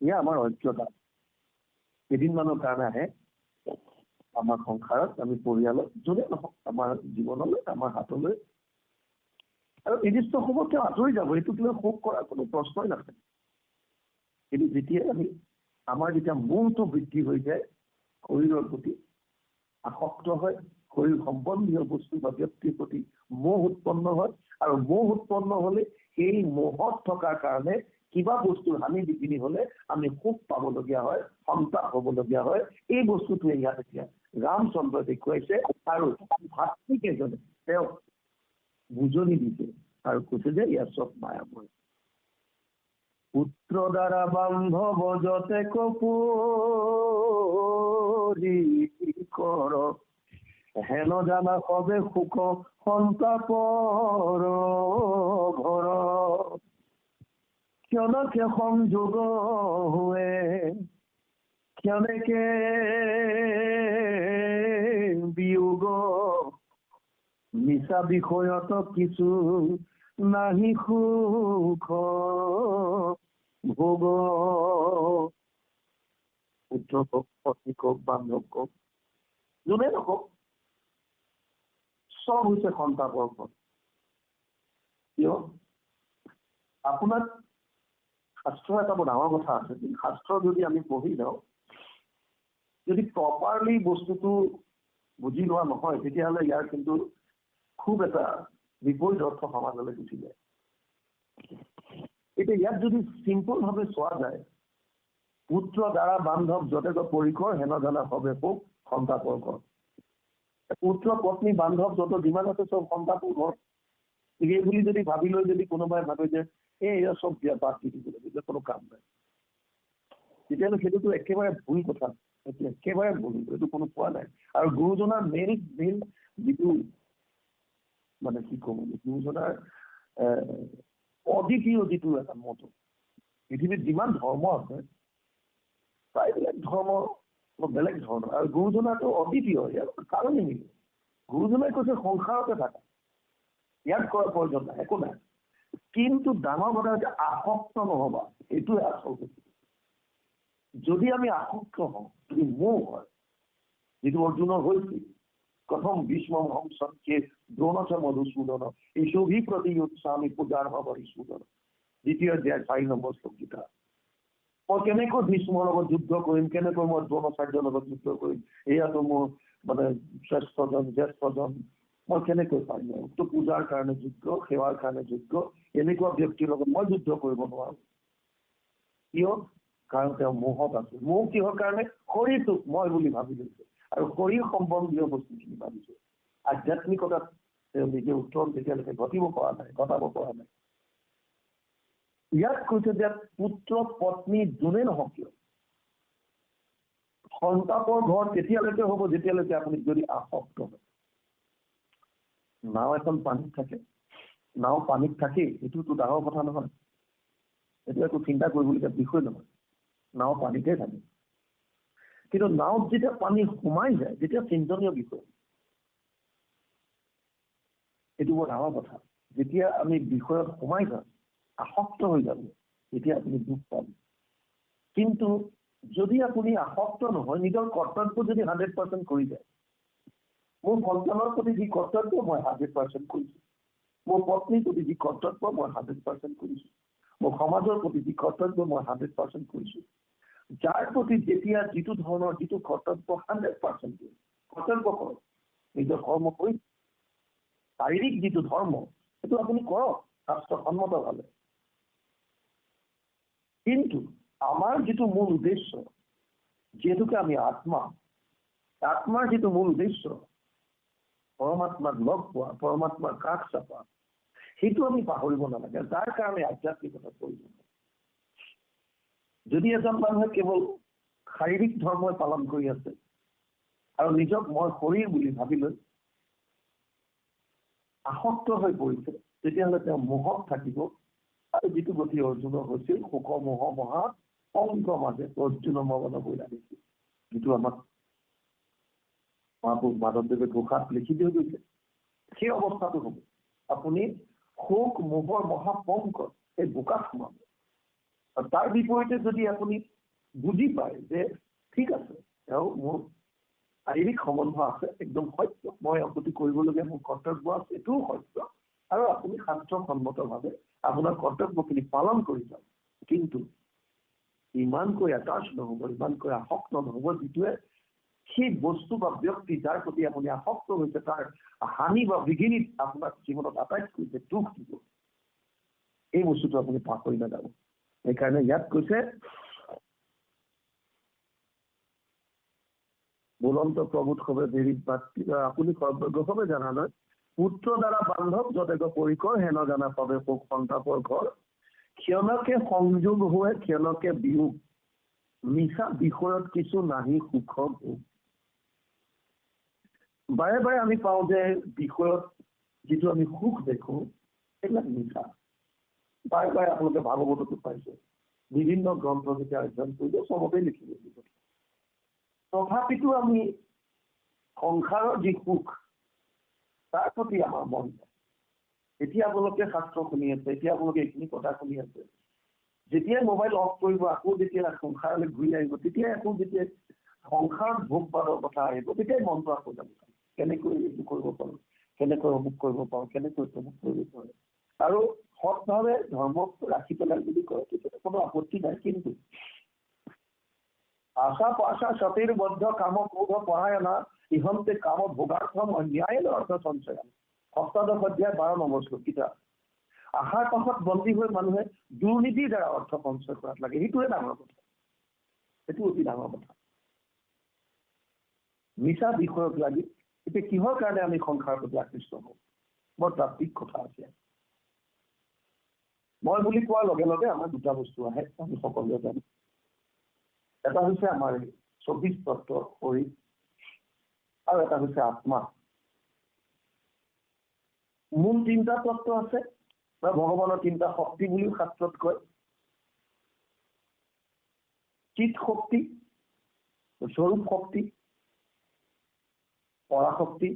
এয়া আমাৰ ঐক্যতা। কেইদিনমানৰ কাৰণে আহে আমাৰ সংসাৰত, আমি পৰিয়ালত, যোনে নহওক আমাৰ জীৱনলৈ, আমাৰ হাতলৈ, আৰু নিৰ্দিষ্ট সময়ত তেওঁ আঁতৰি যাব। এইটোক লৈ শোক কৰাৰ কোনো প্ৰশ্নই নাথাকে। কিন্তু যেতিয়াই আমাৰ যেতিয়া মোহটো বৃদ্ধি হৈ যায়, শৰীৰৰ প্ৰতি আসক্ত হয়, শৰীৰ সম্বন্ধীয় বস্তু বা ব্যক্তিৰ প্ৰতি মোহ উৎপন্ন হয়, আৰু মোহ উৎপন্ন হলে সেই মোহত থকাৰ কাৰণে কিবা বস্তুৰ হানি বিঘিনি হলে আমি সুখ পাবলগীয়া হয়, সন্তাপ হবলগীয়া হয়। এই বস্তুটোৱে ইয়াত এতিয়া ৰামচন্দ্ৰই দেখুৱাইছে আৰু ভাতৃকেইজনে তেওঁক বুজনি দিছে আৰু কৈছে যে ইয়াৰ চব মায়াময়। পুত্ৰ দ্বাৰা বান্ধৱ যতে কপুৰি কৰ, হেন জানা সবে সুখ সন্তাপৰ ঘৰ। ক্ষণকে সংযোগ হুৱে, ক্ষণকে বিয়োগ, মিছা বিষয়ত কিছু নাহি সুখ ভোগ। পুত্ৰ কওক, পত্নী কওক, বান্ধৱ কওক, যোনে নকওক, চব হৈছে সন্তাপৰ ফল। কিয়? আপোনাক শাস্ত্ৰৰ এটা বৰ ডাঙৰ কথা আছে। শাস্ত্ৰ যদি আমি পঢ়ি যাওঁ, যদি প্ৰপাৰলি বস্তুটো বুজি লোৱা নহয়, তেতিয়াহ'লে ইয়াৰ কিন্তু খুব এটা বিপৰীত অৰ্থ সমাজলৈ গুচি যায়। এতিয়া ইয়াত যদি চিম্পল ভাৱে চোৱা যায়, পুত্ৰ দ্বাৰা বান্ধৱ যতে পৰিকৰ, হেন জানা সবে সুখ সন্তাপৰ ঘৰ। পুত্ৰ পত্নী বান্ধৱ যত যিমান আছে চব সন্তাপৰ ঘৰ। এই বুলি যদি ভাবি লৈ যদি কোনোবাই ভাবে যে এয়া চব বিয়া বাদ দি দিব লাগে, কোনো কাম নাই, তেতিয়াহ'লে সেইটোতো একেবাৰে ভুল কথা। একেবাৰে ভুল, এইটো কোনো পোৱা নাই। আৰু গুৰুজনাৰ মেইন যিটো মানে কি কম, গুৰুজনাৰ অদ্বিতীয় যিটো এটা মত, পৃথিৱীত যিমান ধৰ্ম আছে প্ৰায়বিলাক ধৰ্ম বেলেগ ধৰণৰ, আৰু গুৰুজনাটো অদ্বিতীয়। ইয়াৰ কাৰণ নিমিলে। গুৰুজনাই কৈছে সংসাৰতে থাকা, ইয়াত কৰাৰ প্ৰয়োজন নাই, একো নাই। কিন্তু ডাঙৰ কথা হৈছে আসক্ত নহবা, এইটোৱে আচল কথা। যদি আমি আসক্ত হওঁ, যদি মোহ হয়, যিটো অৰ্জুনৰ হৈছিল, কথম ভীষ্ম সংসকে দ্ৰোণচ মধুসূদন এইসবি প্ৰতি উৎসাহী পূজাৰ হৰিসূদন। দ্বিতীয় অধ্যায় 4 নম্বৰ শ্লোক গীতা। মই কেনেকৈ ভীষ্মৰ লগত যুদ্ধ কৰিম, কেনেকৈ মই দ্ৰোণাচাৰ্যৰ লগত যুদ্ধ কৰিম, এয়াতো মোৰ মানে শ্ৰেষ্ঠজন জ্যেষ্ঠজন, মই কেনেকৈ পাৰিম? তো পূজাৰ কাৰণে যোগ্য, সেৱাৰ কাৰণে যোগ্য এনেকুৱা ব্যক্তিৰ লগত মই যুদ্ধ কৰিব নোৱাৰো। কিয়? কাৰণ তেওঁ মোহত আছে। মোহ কিহৰ কাৰণে? শৰীৰটোক মই বুলি ভাবি লৈছে আৰু শৰীৰ সম্বন্ধীয় বস্তুখিনি ভাবিছে। আধ্যাত্মিকতাত তেওঁ নিজে উত্তৰণ তেতিয়ালৈকে ঘটাব পৰা নাই। ইয়াত কৈছে যে পুত্ৰ পত্নী যোনে নহওক কিয়, সন্তাপৰ ঘৰ তেতিয়ালৈকে হ'ব যেতিয়ালৈকে আপুনি যদি আসক্ত হয়। নাও এখন পানীত থাকে, নাও পানীত থাকেই, এইটোতো ডাঙৰ কথা নহয়, এইটো একো চিন্তা কৰিবলগীয়া বিষয় নহয়। নাও পানীতে থাকে। কিন্তু নাওত যেতিয়া পানী সোমাই যায়, তেতিয়া চিন্তনীয় বিষয়। এইটো বৰ ডাঙৰ কথা। যেতিয়া আমি বিষয়ত সোমাই যাম, আসক্ত হৈ যাব, তেতিয়া আপুনি দুখ পাব। কিন্তু যদি আপুনি আসক্ত নহয়, নিজৰ কৰ্তব্য যদি 100% কৰি যায়, মোৰ সন্তানৰ প্ৰতি যি কৰ্তব্য মই 100% কৰিছো, মোৰ পত্নীৰ প্ৰতি যি কৰ্তব্য মই 100% কৰিছো, মোৰ সমাজৰ প্ৰতি যি কৰ্তব্য মই 100% কৰিছো, যাৰ প্ৰতি যেতিয়া যিটো ধৰণৰ যিটো কৰ্তব্য 100% দিম, কৰ্তব্য কৰক, নিজৰ কৰ্ম কৰি। শাৰীৰিক যিটো ধৰ্ম সেইটো আপুনি কৰক শাস্ত্ৰসন্মতভাৱে। কিন্তু আমাৰ যিটো মূল উদ্দেশ্য, যিহেতুকে আমি আত্মাৰ যিটো মূল উদ্দেশ্য পৰমাত্মাক লগ পোৱা, পৰমাত্মাৰ কাষ চাপা, সেইটো আমি পাহৰিব নালাগে। যাৰ কাৰণে আধ্যাত্মিকতাৰ প্ৰয়োজন। যদি এজন মানুহে কেৱল শাৰীৰিক ধৰ্মই পালন কৰি আছে আৰু নিজক মই শৰীৰ বুলি ভাবি লৈ আসক্ত হৈ পৰিছে, তেতিয়াহ'লে তেওঁ মোহত থাকিব। আৰু যিটো গতি অৰ্জুনৰ হৈছিল, শোক মোহ মহা অংক মাজে অৰ্জুনৰ মগন হৈ লাগিছিল, যিটো আমাক মহাপুৰুষ মাধৱদেৱে ঘোষাত লিখি দি গৈছে, সেই অৱস্থাটো হ'ব। আপুনি শোক মোহৰ মহাপংকত এই বোকাত সোমাব। আৰু তাৰ বিপৰীতে যদি আপুনি বুজি পায় যে ঠিক আছে, তেওঁ মোৰ শাৰীৰিক সম্বন্ধ আছে, একদম সত্য, মই অগতি কৰিবলগীয়া মোৰ কৰ্তব্য আছে, এইটোও সত্য, আৰু আপুনি শাস্ত্ৰসন্মতভাৱে আপোনাৰ কৰ্তব্যখিনি পালন কৰি যাওক। কিন্তু ইমানকৈ এটাচ নহ'ব, ইমানকৈ আসক্ত নহ'ব, যিটোৱে সেই বস্তু বা ব্যক্তি যাৰ প্ৰতি আপুনি আসক্ত হৈছে তাৰ হানি বা বিঘিনিত আপোনাক জীৱনত আটাইতকৈ দুখ দিব। এই বস্তুটো আপুনি পাহৰি নাযাব। সেইকাৰণে ইয়াত কৈছে বুলন্ত প্ৰভূত হবে দেৰিত মাতৃ আপুনি সৰ্বজ্ঞভাৱে জানা নয় পুত্ৰ দ্বাৰা বান্ধৱ যতেক পৰিকৰ হেন জানা পাবে শোক সন্তাপৰ ঘৰ ক্ষণকে সংযোগ হৈ ক্ষণকে বিয়োগ মিছা বিষয়ত কিছু নাহি সুখ ভোগ। বাৰে বাৰে আমি পাওঁ যে বিষয়ত যিটো আমি সুখ দেখো সেইবিলাক মিছা। বাৰে বাৰে আপোনালোকে ভাগৱততো পাইছে, বিভিন্ন গ্ৰন্থ যেতিয়া অধ্যয়ন কৰিব চবতে লিখিব। তথাপিতো আমি সংসাৰৰ যি সুখ তাৰ প্ৰতি আমাৰ মন যায়। এতিয়া আপোনালোকে শাস্ত্ৰ শুনি আছে, এতিয়া আপোনালোকে এইখিনি কথা শুনি আছে, যেতিয়াই মোবাইল অফ কৰিব আকৌ যেতিয়া সংসাৰলৈ ঘূৰি আহিব, তেতিয়াই আকৌ যেতিয়া সংসাৰত ভোগ পাবৰ কথা আহিব, তেতিয়াই মনটো আকৌ যাব কেনেকৈ এইটো কৰিব পাৰোঁ, কেনেকৈ অমুক কৰিব পাৰোঁ, কেনেকৈ তমুক কৰিব পাৰোঁ। আৰু সৎভাৱে ধৰ্মক ৰাখি পেলাই যদি কয় তেতিয়া কোনো আপত্তি নাই। কিন্তু আশা পাশা সতীৰ বদ্ধ কাম ক্ৰোধ পৰায়ণা ইহন্তে কাম ভোগাৰ্থম অন্যায় অৰ্থ সঞ্চয়। অষ্টাদশ অধ্যায় 12 নম্বৰ শ্লোক কিতাপ। আশাৰ পাছত বন্দী হৈ মানুহে দুৰ্নীতিৰ দ্বাৰা অৰ্থ সঞ্চয় কৰাত লাগে, সেইটোৱে ডাঙৰ কথা, সেইটো অতি ডাঙৰ কথা। মিছা বিষয়ক লাগি এতিয়া কিহৰ কাৰণে আমি সংসাৰৰ প্ৰতি আকৃষ্ট হওঁ? বৰ তাত্বিক কথা আছে। মই বুলি কোৱাৰ লগে লগে আমাৰ দুটা বস্তু আহে, আমি সকলোৱে জানো। এটা হৈছে আমাৰ 24 তত্ত্বৰ শৰীৰ আৰু এটা হৈছে আত্মা। মূল 3টা তত্ত্ব আছে বা ভগৱানৰ 3টা শক্তি বুলিও শাস্ত্ৰত কয়। চিত শক্তি, স্বৰূপ শক্তি, পৰাশক্তি,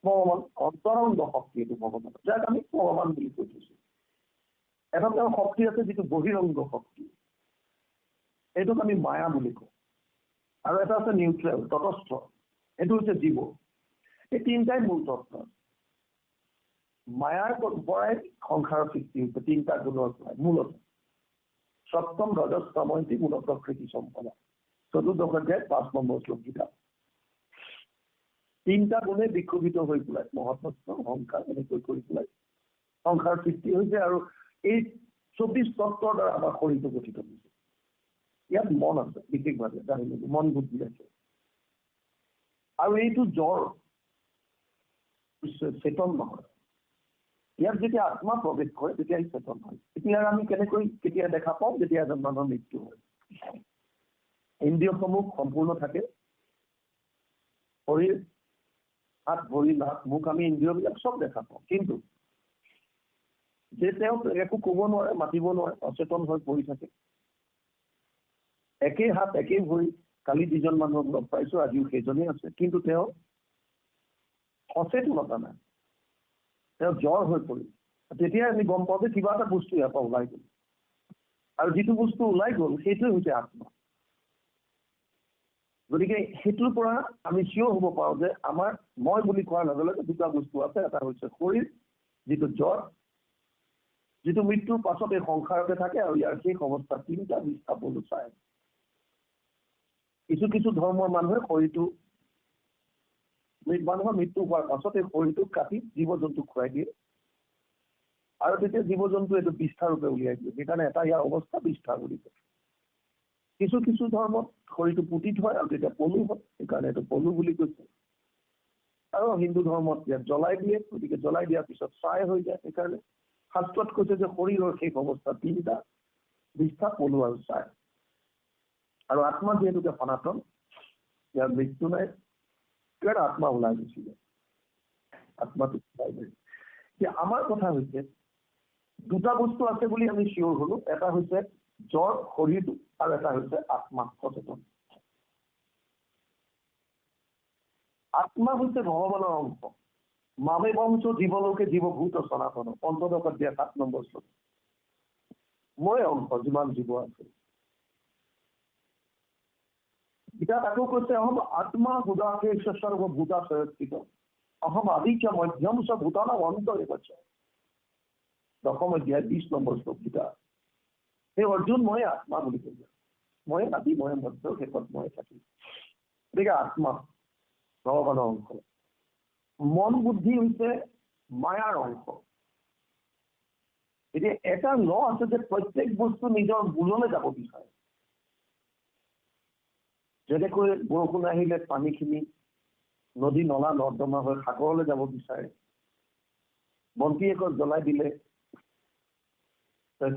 ভগৱান অন্তৰংগ শক্তি। এইটো ভগৱান, যাক আমি ভগৱান বুলি কৈ থৈছো। এটা তেওঁৰ শক্তি আছে যিটো বহিৰংগ শক্তি, এইটোক আমি মায়া বুলি কওঁ। আৰু এটা আছে নিউট্ৰেল তটস্থ, এইটো হৈছে জীৱ। এই 3টাই মূল তত্ত্ব। মায়াৰ পৰাই সংসাৰৰ সৃষ্টি হৈছে 3টা গুণৰ পৰাই। মূলত সপ্তম ৰজস তময়ন্তি মূল প্ৰকৃতি সম্পদা, 14 অধ্যায় 5 নম্বৰ শ্লোক কিতাপ। 3টা গুণে বিক্ষোভিত হৈ পেলাই মহত্ব অহংকাৰ এনেকৈ কৰি পেলাই সংসাৰৰ সৃষ্টি হৈছে। আৰু এই 24 তত্ত্বৰ দ্বাৰা আমাৰ শৰীৰটো গঠিত হৈছে। ইয়াত মন আছে বিশেষভাৱে, জানিব মন বুদ্ধি আছে। আৰু এইটো জ্বৰ চেতন নহয়। ইয়াত যেতিয়া আত্মা প্ৰৱেশ কৰে তেতিয়া ই চেতন হয়। এতিয়া আমি কেনেকৈ কেতিয়া দেখা পাওঁ? যেতিয়া এজন মানুহৰ মৃত্যু হয়, ইন্দ্ৰিয়সমূহ সম্পূৰ্ণ থাকে, শৰীৰ হাত ভৰি নাক মুখ আমি ইন্দ্ৰিয়বিলাক চব দেখা পাওঁ। কিন্তু যে তেওঁ একো ক'ব নোৱাৰে, মাতিব নোৱাৰে, অচেতন হৈ পৰি থাকে। একেই হাত একেই ভৰি, কালি যিজন মানুহক লগ পাইছো আজিও সেইজনেই আছে, কিন্তু তেওঁ সচেতনতা নাই, তেওঁ জ্বৰ হৈ পৰিল। তেতিয়া আমি গম পাওঁ যে কিবা এটা বস্তু ইয়াৰ পৰা ওলাই গ'ল। আৰু যিটো বস্তু ওলাই গ'ল সেইটোৱে হৈছে আত্মা। গতিকে সেইটোৰ পৰা আমি চিয়ৰ হ'ব পাৰোঁ যে আমাৰ মই বুলি কোৱাৰ লগে লগে 2টা বস্তু আছে। এটা হৈছে শৰীৰ, যিটো জ্বৰ, যিটো মৃত্যুৰ পাছত এই সংসাৰতে থাকে। আৰু ইয়াৰ শেষ অৱস্থা 3টা বিস্তাপলো চায়। কিছু কিছু ধৰ্মৰ মানুহে শৰীৰটো মানুহৰ মৃত্যু হোৱাৰ পাছত এই শৰীৰটোক কাটি জীৱ জন্তুক খুৱাই দিয়ে, আৰু তেতিয়া জীৱ জন্তু এইটো বিষ্ঠা ৰূপে উলিয়াই দিয়ে। সেইকাৰণে এটা ইয়াৰ অৱস্থা বিষ্ঠা বুলি কয়। কিছু কিছু ধৰ্মত শৰীৰটো পুতি থয় আৰু তেতিয়া পলু হয়, সেইকাৰণে এইটো পলু বুলি কৈছে। আৰু হিন্দু ধৰ্মত ইয়াত জ্বলাই দিয়ে, গতিকে জ্বলাই দিয়াৰ পিছত ছাই হৈ যায়। সেইকাৰণে শাস্ত্ৰত কৈছে যে শৰীৰৰ শেষ অৱস্থা 3টা বিষ্ঠা, পলু আৰু ছাই। আৰু আত্মা যিহেতুকে সনাতন, ইয়াৰ মৃত্যু নাই, ইয়াৰ আত্মা ওলাই গুচি যায়, আত্মাটো ওলাই যায়। এতিয়া আমাৰ কথা হৈছে 2টা বস্তু আছে বুলি আমি চিয়ৰ হলো। এটা হৈছে জ্বৰ শৰীৰটো আৰু এটা হৈছে আত্মা সচেতন। আত্মা হৈছে ভগৱানৰ অংশ। মামে বংশ জীৱলোকে জীৱভূত সনাতন, 15 অধ্যায় 7 নম্বৰ শ্লোক। মই অংশ যিমান জীৱ আছে। এতিয়া তাকো কৈছে অহম আত্মা হুদাকেশ সৰ্বভূতা সয়স্থিত, অহম আদিত্য মধ্যম চ ভূতানাম অন্তৰে গচ্ছ। 10 অধ্যায় 20 নম্বৰ শ্লোক কিতাপ। সেই অৰ্জুন মই আত্মা বুলি কৈছে। মই আদি, মই মধ্য, শেষত মই থাকিম। গতিকে আত্মা ভগৱানৰ অংশ। মন বুদ্ধি হৈছে মায়াৰ অংশ। এতিয়া এটা ল আছে যে প্ৰত্যেক বস্তু নিজৰ মূললৈ যাব বিচাৰে। যেনেকৈ বৰষুণ আহিলে পানীখিনি নদী নলা নৰ্দমা হৈ সাগৰলৈ যাব বিচাৰে। বন্তি এগছ জ্বলাই দিলে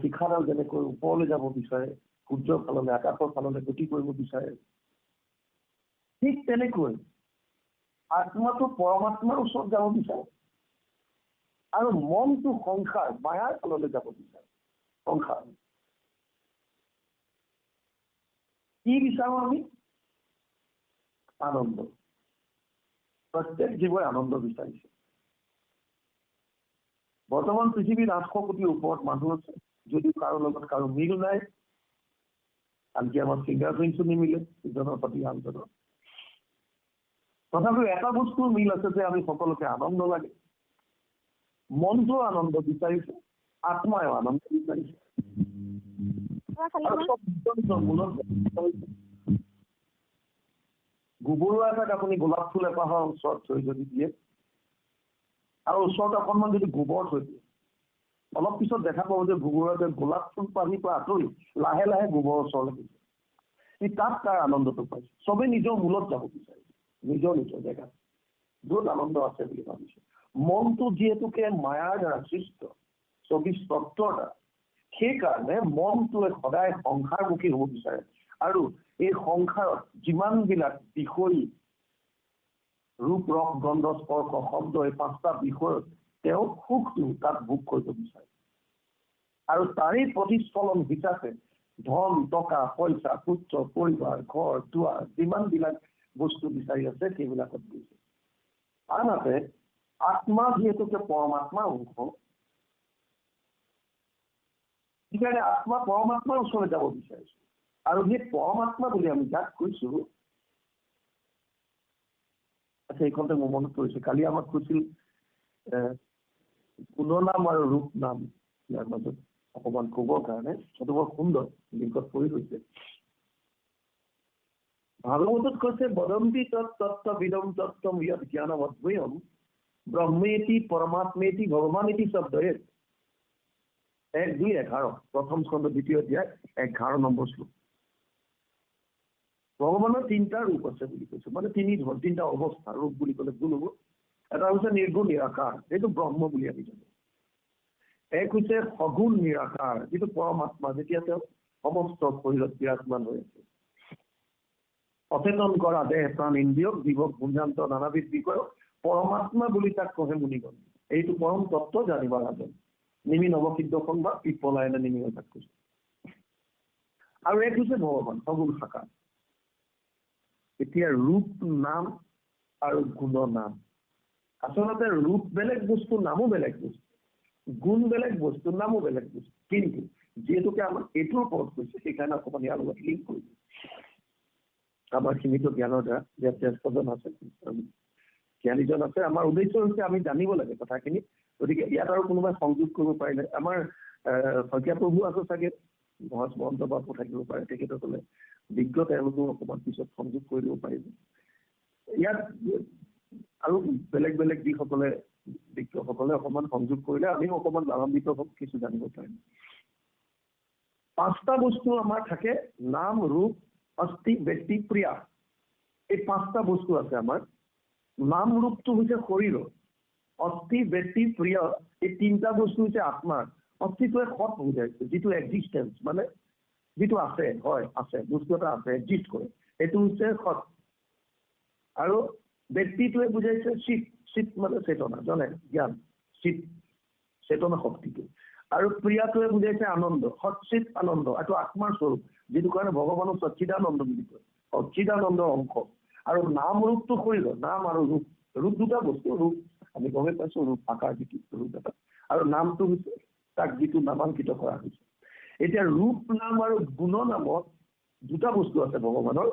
শিখাডাল যেনেকৈ ওপৰলৈ যাব বিচাৰে, সূৰ্যৰ ফাললৈ আকাশৰ ফাললৈ গতি কৰিব বিচাৰে, ঠিক তেনেকৈ আত্মাটো পৰমাত্মাৰ ওচৰত যাব বিচাৰে আৰু মনটো সংসাৰ মায়াৰ ফাললৈ যাব বিচাৰে। সংসাৰ কি বিচাৰো আমি? আনন্দ। প্ৰত্যেক জীৱই আনন্দ বিচাৰিছে। বৰ্তমান পৃথিৱীৰ 800 কোটিৰ ওপৰত মানুহ আছে, যদিও কাৰো লগত কাৰো মিল নাই। আনকি আমাৰ ফিংগাৰ প্ৰিণ্টছো নিমিলে ইজনৰ প্ৰতি আনজনৰ। তথাপিও এটা বস্তুৰ মিল আছে যে আমি সকলোকে আনন্দ লাগে। মনটো আনন্দ বিচাৰিছে, আত্মায়ো আনন্দ বিচাৰিছে। গোবৰুৱা এটাক আপুনি গোলাপ ফুল এপাহৰ ওচৰত থৈ যদি দিয়ে আৰু ওচৰত অকণমান যদি গোবৰ থৈ দিয়ে, অলপ পিছত দেখা পাব যে গোবৰুৱাটোৱে গোলাপ ফুল পাহিৰ পৰা আঁতৰি লাহে লাহে গোবৰৰ ওচৰলৈ গৈছে। সি তাত তাৰ আনন্দটো পাইছে। চবেই নিজৰ মূলত যাব বিচাৰিছে, নিজৰ নিজৰ জেগাত য'ত আনন্দ আছে বুলি ভাবিছে। মনটো যিহেতুকে মায়াৰ দ্বাৰা সৃষ্ট 24 তত্ত্বৰ দ্বাৰা, সেইকাৰণে মনটোৱে সদায় সংসাৰমুখী হ'ব বিচাৰে আৰু এই সংসাৰত যিমানবিলাক বিষয়, ৰূপ ৰস গন্ধ স্পৰ্শ শব্দ, এই 5টা বিষয়ত তেওঁ সুখটো তাত ভোগ কৰিব বিচাৰে। আৰু তাৰেই প্ৰতিফলন হিচাপে ধন টকা পইচা পুত্ৰ পৰিবাৰ ঘৰ দুৱাৰ যিমানবিলাক বস্তু বিচাৰি আছে সেইবিলাকত গৈছে। আনহাতে আত্মা যিহেতুকে পৰমাত্মাৰ অংশ, সেইকাৰণে আত্মা পৰমাত্মাৰ ওচৰলৈ যাব বিচাৰিছে। আৰু সেই পৰমাত্মা বুলি আমি যাক কৈছো, আচ্ছা এইখনতে মোৰ মনত পৰিছে, কালি আমাক কৈছিল গুণনাম আৰু ৰূপ নাম ইয়াৰ মাজত অকমান ক'বৰ কাৰণে। সেইটো বৰ সুন্দৰ, লিংকত পৰি গৈছে। ভাগৱতত কৈছে বদন্তি তত্ত্ব বিদম তত্ত্বম য়ৎ জ্ঞানম অদ্বয়ম ব্ৰহ্মেতি পৰমাত্মেতি ভগৱানেতি শব্দয়ে 1-2-11 প্ৰথম স্কন্ধ 2য় অধ্যায় 11 নম্বৰ শ্লোক। ভগৱানৰ 3টা ৰূপ আছে বুলি কৈছে, মানে 3 ধৰণ, 3টা অৱস্থা। ৰূপ বুলি ক'লে ভুল হ'ব। এটা হৈছে নিৰ্গুণ নিৰাকাৰ, সেইটো ব্ৰহ্ম বুলি আমি জানো। এক হৈছে সগুণ নিৰাকাৰ, যিটো পৰমাত্মা, যেতিয়া তেওঁ সমস্ত শৰীৰত বিৰাজমান হৈ আছে। অচেতন কৰা দেহ প্ৰাণ ইন্দ্ৰিয়ক জীৱক গুঞ্জান্ত নানাবিধ বিষয় পৰমাত্মা বুলি তাক কহে মুনিগণ। এইটো পৰম তত্ত্ব জানিব লাগে। নিমি নৱসিদ্ধখন বা পিপলায়নে নিমি তাক কৈছে। আৰু এক হৈছে ভগৱান সগুণ সাকাৰ। এতিয়া ৰূপ নাম আৰু গুণ নাম, আচলতে ৰূপ বেলেগ বস্তু, নামো বেলেগ বস্তু, গুণ বেলেগ বস্তু, নামো বেলেগ বস্তু। কিন্তু যিহেতুকে আমাক এইটোৰ ওপৰত কৈছে, সেইকাৰণে অকণমান ইয়াৰ লগত লিংক কৰিছে। আমাৰ সীমিত জ্ঞানৰ দ্বাৰা ইয়াত জ্যেষ্ঠজন আছে, জ্ঞানীজন আছে। আমাৰ উদ্দেশ্য হৈছে আমি জানিব লাগে কথাখিনি। গতিকে ইয়াত আৰু কোনোবাই সংযোগ কৰিব পাৰিলে, আমাৰ শইকীয়া প্ৰভু আছে চাগে, মহাজ মহন্ত বাবু থাকিব পাৰে, তেখেতসকলে বিজ্ঞ, তেওঁলোকেও অকণমান পিছত সংযোগ কৰি দিব পাৰিব। ইয়াত আৰু বেলেগ বেলেগ যিসকলে বিজ্ঞসকলে অকণমান সংযোগ কৰিলে আমিও অকণমান লাভান্বিত হওক, কিছু জানিব পাৰিম। 5টা বস্তু আমাৰ থাকে, নাম ৰূপ অস্থি ব্যক্তি প্ৰিয়া। এই 5টা বস্তু আছে আমাৰ। নাম ৰূপটো হৈছে শৰীৰৰ, অস্থি ব্যক্তি প্ৰিয় এই 3টা বস্তু হৈছে আত্মাৰ। অস্থিটোৱে সৎ বুজাইছে, যিটো এক্সিষ্টেঞ্চ, মানে যিটো আছে, হয় আছে, বস্তু এটা আছে, এক্সিষ্ট কৰে, এইটো হৈছে সৎ। আৰু ব্যক্তিটোৱে বুজাইছে চিত, চিত মানে চেতনা, জানে জ্ঞান, চিত চেতনা শক্তিটো। আৰু প্ৰিয়াটোৱে বুজাইছে আনন্দ, সৎচিত আনন্দ, এইটো আত্মাৰ স্বৰূপ, যিটো কাৰণে ভগৱানক সচ্চিদানন্দ বুলি কয়, সচ্চিদানন্দৰ অংশ। আৰু নাম ৰূপটো শৰীৰৰ, নাম আৰু ৰূপ, ৰূপ 2টা বস্তু। ৰূপ আমি গমেই পাইছো, ৰূপ আকাৰ যিটো ৰূপ এটা, আৰু নামটো হৈছে তাক যিটো নামাংকিত কৰা হৈছে। এতিয়া ৰূপ নাম আৰু গুণ নামত 2টা বস্তু আছে ভগৱানৰ।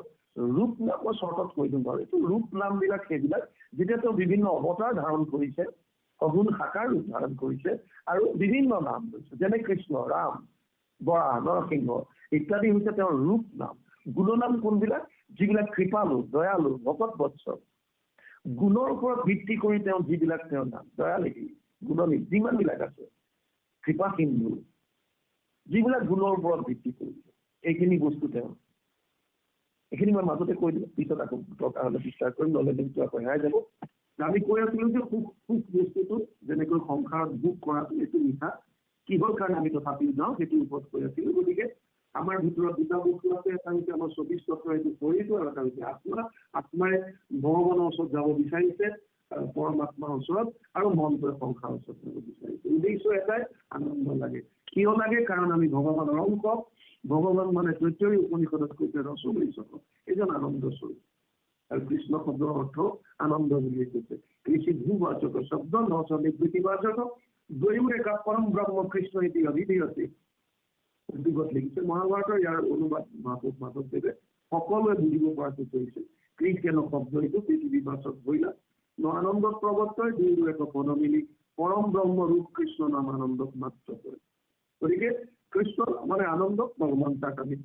ৰূপ নামৰ চৰ্টত কৈ দিওঁ বাৰু, এইটো ৰূপ নামবিলাক সেইবিলাক যেতিয়া তেওঁ বিভিন্ন অৱতাৰ ধাৰণ কৰিছে, সগুণ সাকাৰ ৰূপ ধাৰণ কৰিছে আৰু বিভিন্ন নাম লৈছে, যেনে কৃষ্ণ, ৰাম, বৰাহ, নৰসিংহ ইত্যাদি হৈছে তেওঁৰ ৰূপ নাম। গুণনাম কোনবিলাক? যিবিলাক কৃপালু, দয়ালু, ভকত বৎসল, গুণৰ ওপৰত ভিত্তি কৰি তেওঁ যিবিলাক তেওঁৰ নাম, দয়ালু, গুণনী যিমানবিলাক আছে, কৃপা সিন্ধু, যিবিলাক গুণৰ ওপৰত ভিত্তি কৰিছে এইখিনি বস্তু তেওঁ। এইখিনি মই মাজতে কৈ দিলোঁ, পিছত আকৌ দৰকাৰ হ'লে বিশ্বাস কৰিম, নহ'লে দিনটো আকৌ হেৰাই যাব। আমি কৈ আছিলোঁ যে সুখ বস্তুটো যেনেকৈ সংসাৰত ভোগ কৰাটো এইটো মিঠা, কিহৰ কাৰণে আমি তথাপিও যাওঁ সেইটোৰ ওপৰত কৈ আছিলোঁ। গতিকে আমাৰ ভিতৰত দুটা বস্তু আছে, এটা হৈছে আমাৰ 24 তত্ত্ব, এইটো শৰীৰটো, আৰু এটা হৈছে আত্মা। আত্মাই ভগৱানৰ ওচৰত যাব বিচাৰিছে, পৰমাত্মাৰ ওচৰত, আৰু মনটোৱে সংসাৰৰ ওচৰত যাব বিচাৰিছে। উদ্দেশ্য এটাই, আনন্দ লাগে। কিয় লাগে? কাৰণ আমি ভগৱানৰ অংশ। ভগৱান মানে তৈত্তৰীয় উপনিষদত কৈছে ৰসোল্লিশক, এইজন আনন্দ স্বৰূপ। আৰু কৃষ্ণ শব্দৰ অৰ্থ আনন্দ বুলি কৈছে। কৃষি ভূবাচক শব্দ নচ নিবৃত্তিবাচক দ্বৈৰেকা পৰম ব্ৰহ্ম কৃষ্ণ এটি অভিধীয়তে উদ্যোগত লিখিছে। মহাভাৰতৰ ইয়াৰ অনুবাদ মাধৱদেৱে সকলোৱে বুজিব পৰাকৈ কৰিছে। কৃষ্ণ শব্দ এইটো পৃথিৱীবাচক হইলা ন আনন্দত প্ৰৱৰ্তয় দুয়ো এক পদ মিলি পৰম ব্ৰহ্ম ৰূপ কৃষ্ণ নাম আনন্দক মাত্ৰ কৰে। গতিকে কৃষ্ণ মানে আনন্দ, ভগৱান তাক আমি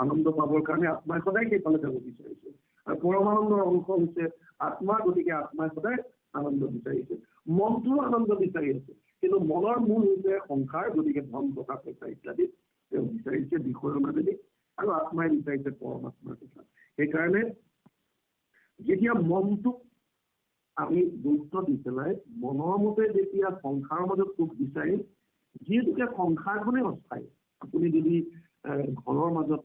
আনন্দ পাবৰ কাৰণে আত্মাই সদায় সেইফালে যাব বিচাৰিছে। আৰু পৰমানন্দৰ অংশ হৈছে আত্মা, গতিকে আত্মাই সদায় আনন্দ বিচাৰিছে। মনটোও আনন্দ বিচাৰি আছে, কিন্তু মনৰ মূল হৈছে সংসাৰ, গতিকে ধন টকা পইচা ইত্যাদি তেওঁ বিচাৰিছে বিষয়ৰ মাজেদি, আৰু আত্মাই বিচাৰিছে পৰমাত্মাৰ কথা। সেইকাৰণে যেতিয়া মনটোক আমি গুৰুত্ব দি পেলাই মনৰ মতে যেতিয়া সংসাৰৰ মাজত সুখ বিচাৰিম, যিহেতুকে সংসাৰখনে অস্থায়ী। আপুনি যদি ঘৰৰ মাজত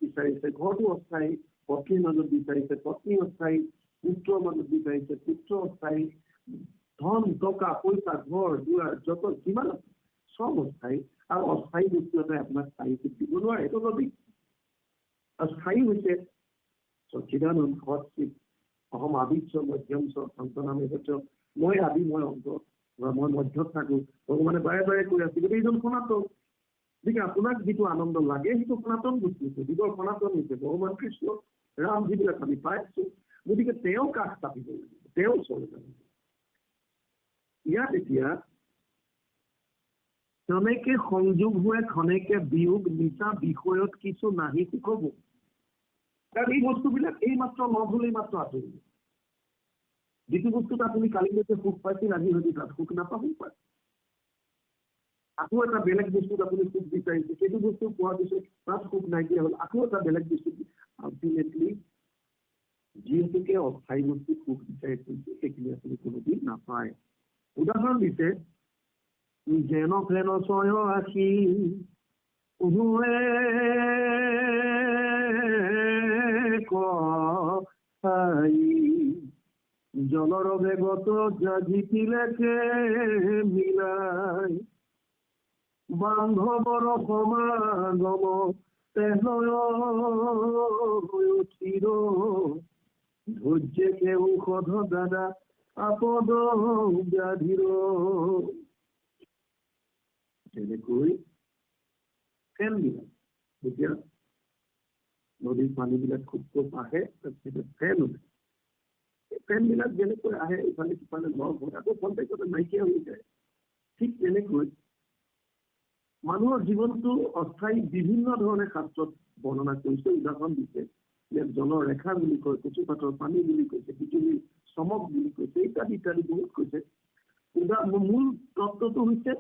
বিচাৰিছে, ঘৰটো অস্থায়ী, পত্নীৰ মাজত বিচাৰিছে, পত্নী অস্থায়ী, পুত্ৰৰ মাজত বিচাৰিছে, পুত্ৰ অস্থায়ী, ধন টকা পইচা ঘৰ দুৱাৰ যত যিমান আছে চব অস্থায়ী। আৰু অস্থায়ী বস্তু এটাই আপোনাক স্থায়ী সুখ দিব নোৱাৰে, এইটো লবিক। আৰু স্থায়ী হৈছে সচ্চিদানন্দ সৎচিত অহম আদিশ্য মধ্যম সন্তানামে হচ্ছে মই আদি, মই অন্ত, মই মধ্যত থাকো। ভগৱানে বাৰে বাৰে কৈ আছে, গতিকে এইজন সনাতন। গতিকে আপোনাক যিটো আনন্দ লাগে সেইটো সনাতন বস্তু হৈছে, জীৱৰ সনাতন হৈছে ভগৱান কৃষ্ণ, ৰাম, যিবিলাক আমি পাইছো। গতিকে তেওঁ কাষ চাপিব লাগিব, তেওঁ ওচৰলৈ যাব লাগিব। ইয়াত এতিয়া ক্ষণেকে সংযোগ হোৱে ক্ষণেকে বিয়োগ, নিচা বিষয়ত কিছু নাহি সুখব। কাৰণ এই বস্তুবিলাক এই মাত্ৰ লগ হলেই মাত্ৰ আঁতৰিব। যিটো বস্তুত আপুনি কালিলৈকে সুখ পাইছিল, আজি হয়তো তাত সুখ নাপাবও পাৰে। আকৌ এটা বেলেগ বস্তুত আপুনি সুখ বিচাৰিছে, সেইটো বস্তু পোৱাৰ পিছত তাত সুখ নাইকিয়া হ'ল, আকৌ এটা বেলেগ বস্তু। আল্টিমেটলি যিহেতুকে অস্থায়ী বস্তু সুখ বিচাৰি ফুৰিছে, সেইখিনি আপুনি কোনোদিন নাপায়। উদাহৰণ দিছে, যেন ফেন ছয় আশী জলৰ বেগত জাজিতিলেকে মিলাই বান্ধৱৰ সমাগম চিৰ ধৈৰ্যকে ঔষধ দাদা আপদ ব্যাধিৰ। যেনেকৈ ফেনবিলাক যেতিয়া নদীৰ পানীবিলাক খুব খুব আহে, তাৰপিছত ফেন উঠে। ফেনবিলাক যেনেকৈ আহে ইফালে সিফালে লগ হৈ আকৌ কণ্টেক্টতে নাইকিয়া হৈ যায়। ঠিক তেনেকৈ মানুহৰ জীৱনটো অস্থায়ী বিভিন্ন ধৰণে শাস্ত্ৰত বৰ্ণনা কৰিছে। উদাহৰণ দিছে, ইয়াত জলৰ ৰেখা বুলি কয়, কচুপাতৰ পানী বুলি কৈছে, বিজুলীৰ চমক বুলি কৈছে, ইত্যাদি ইত্যাদি বহুত কৈছে। মূল তত্ত্বটো হৈছে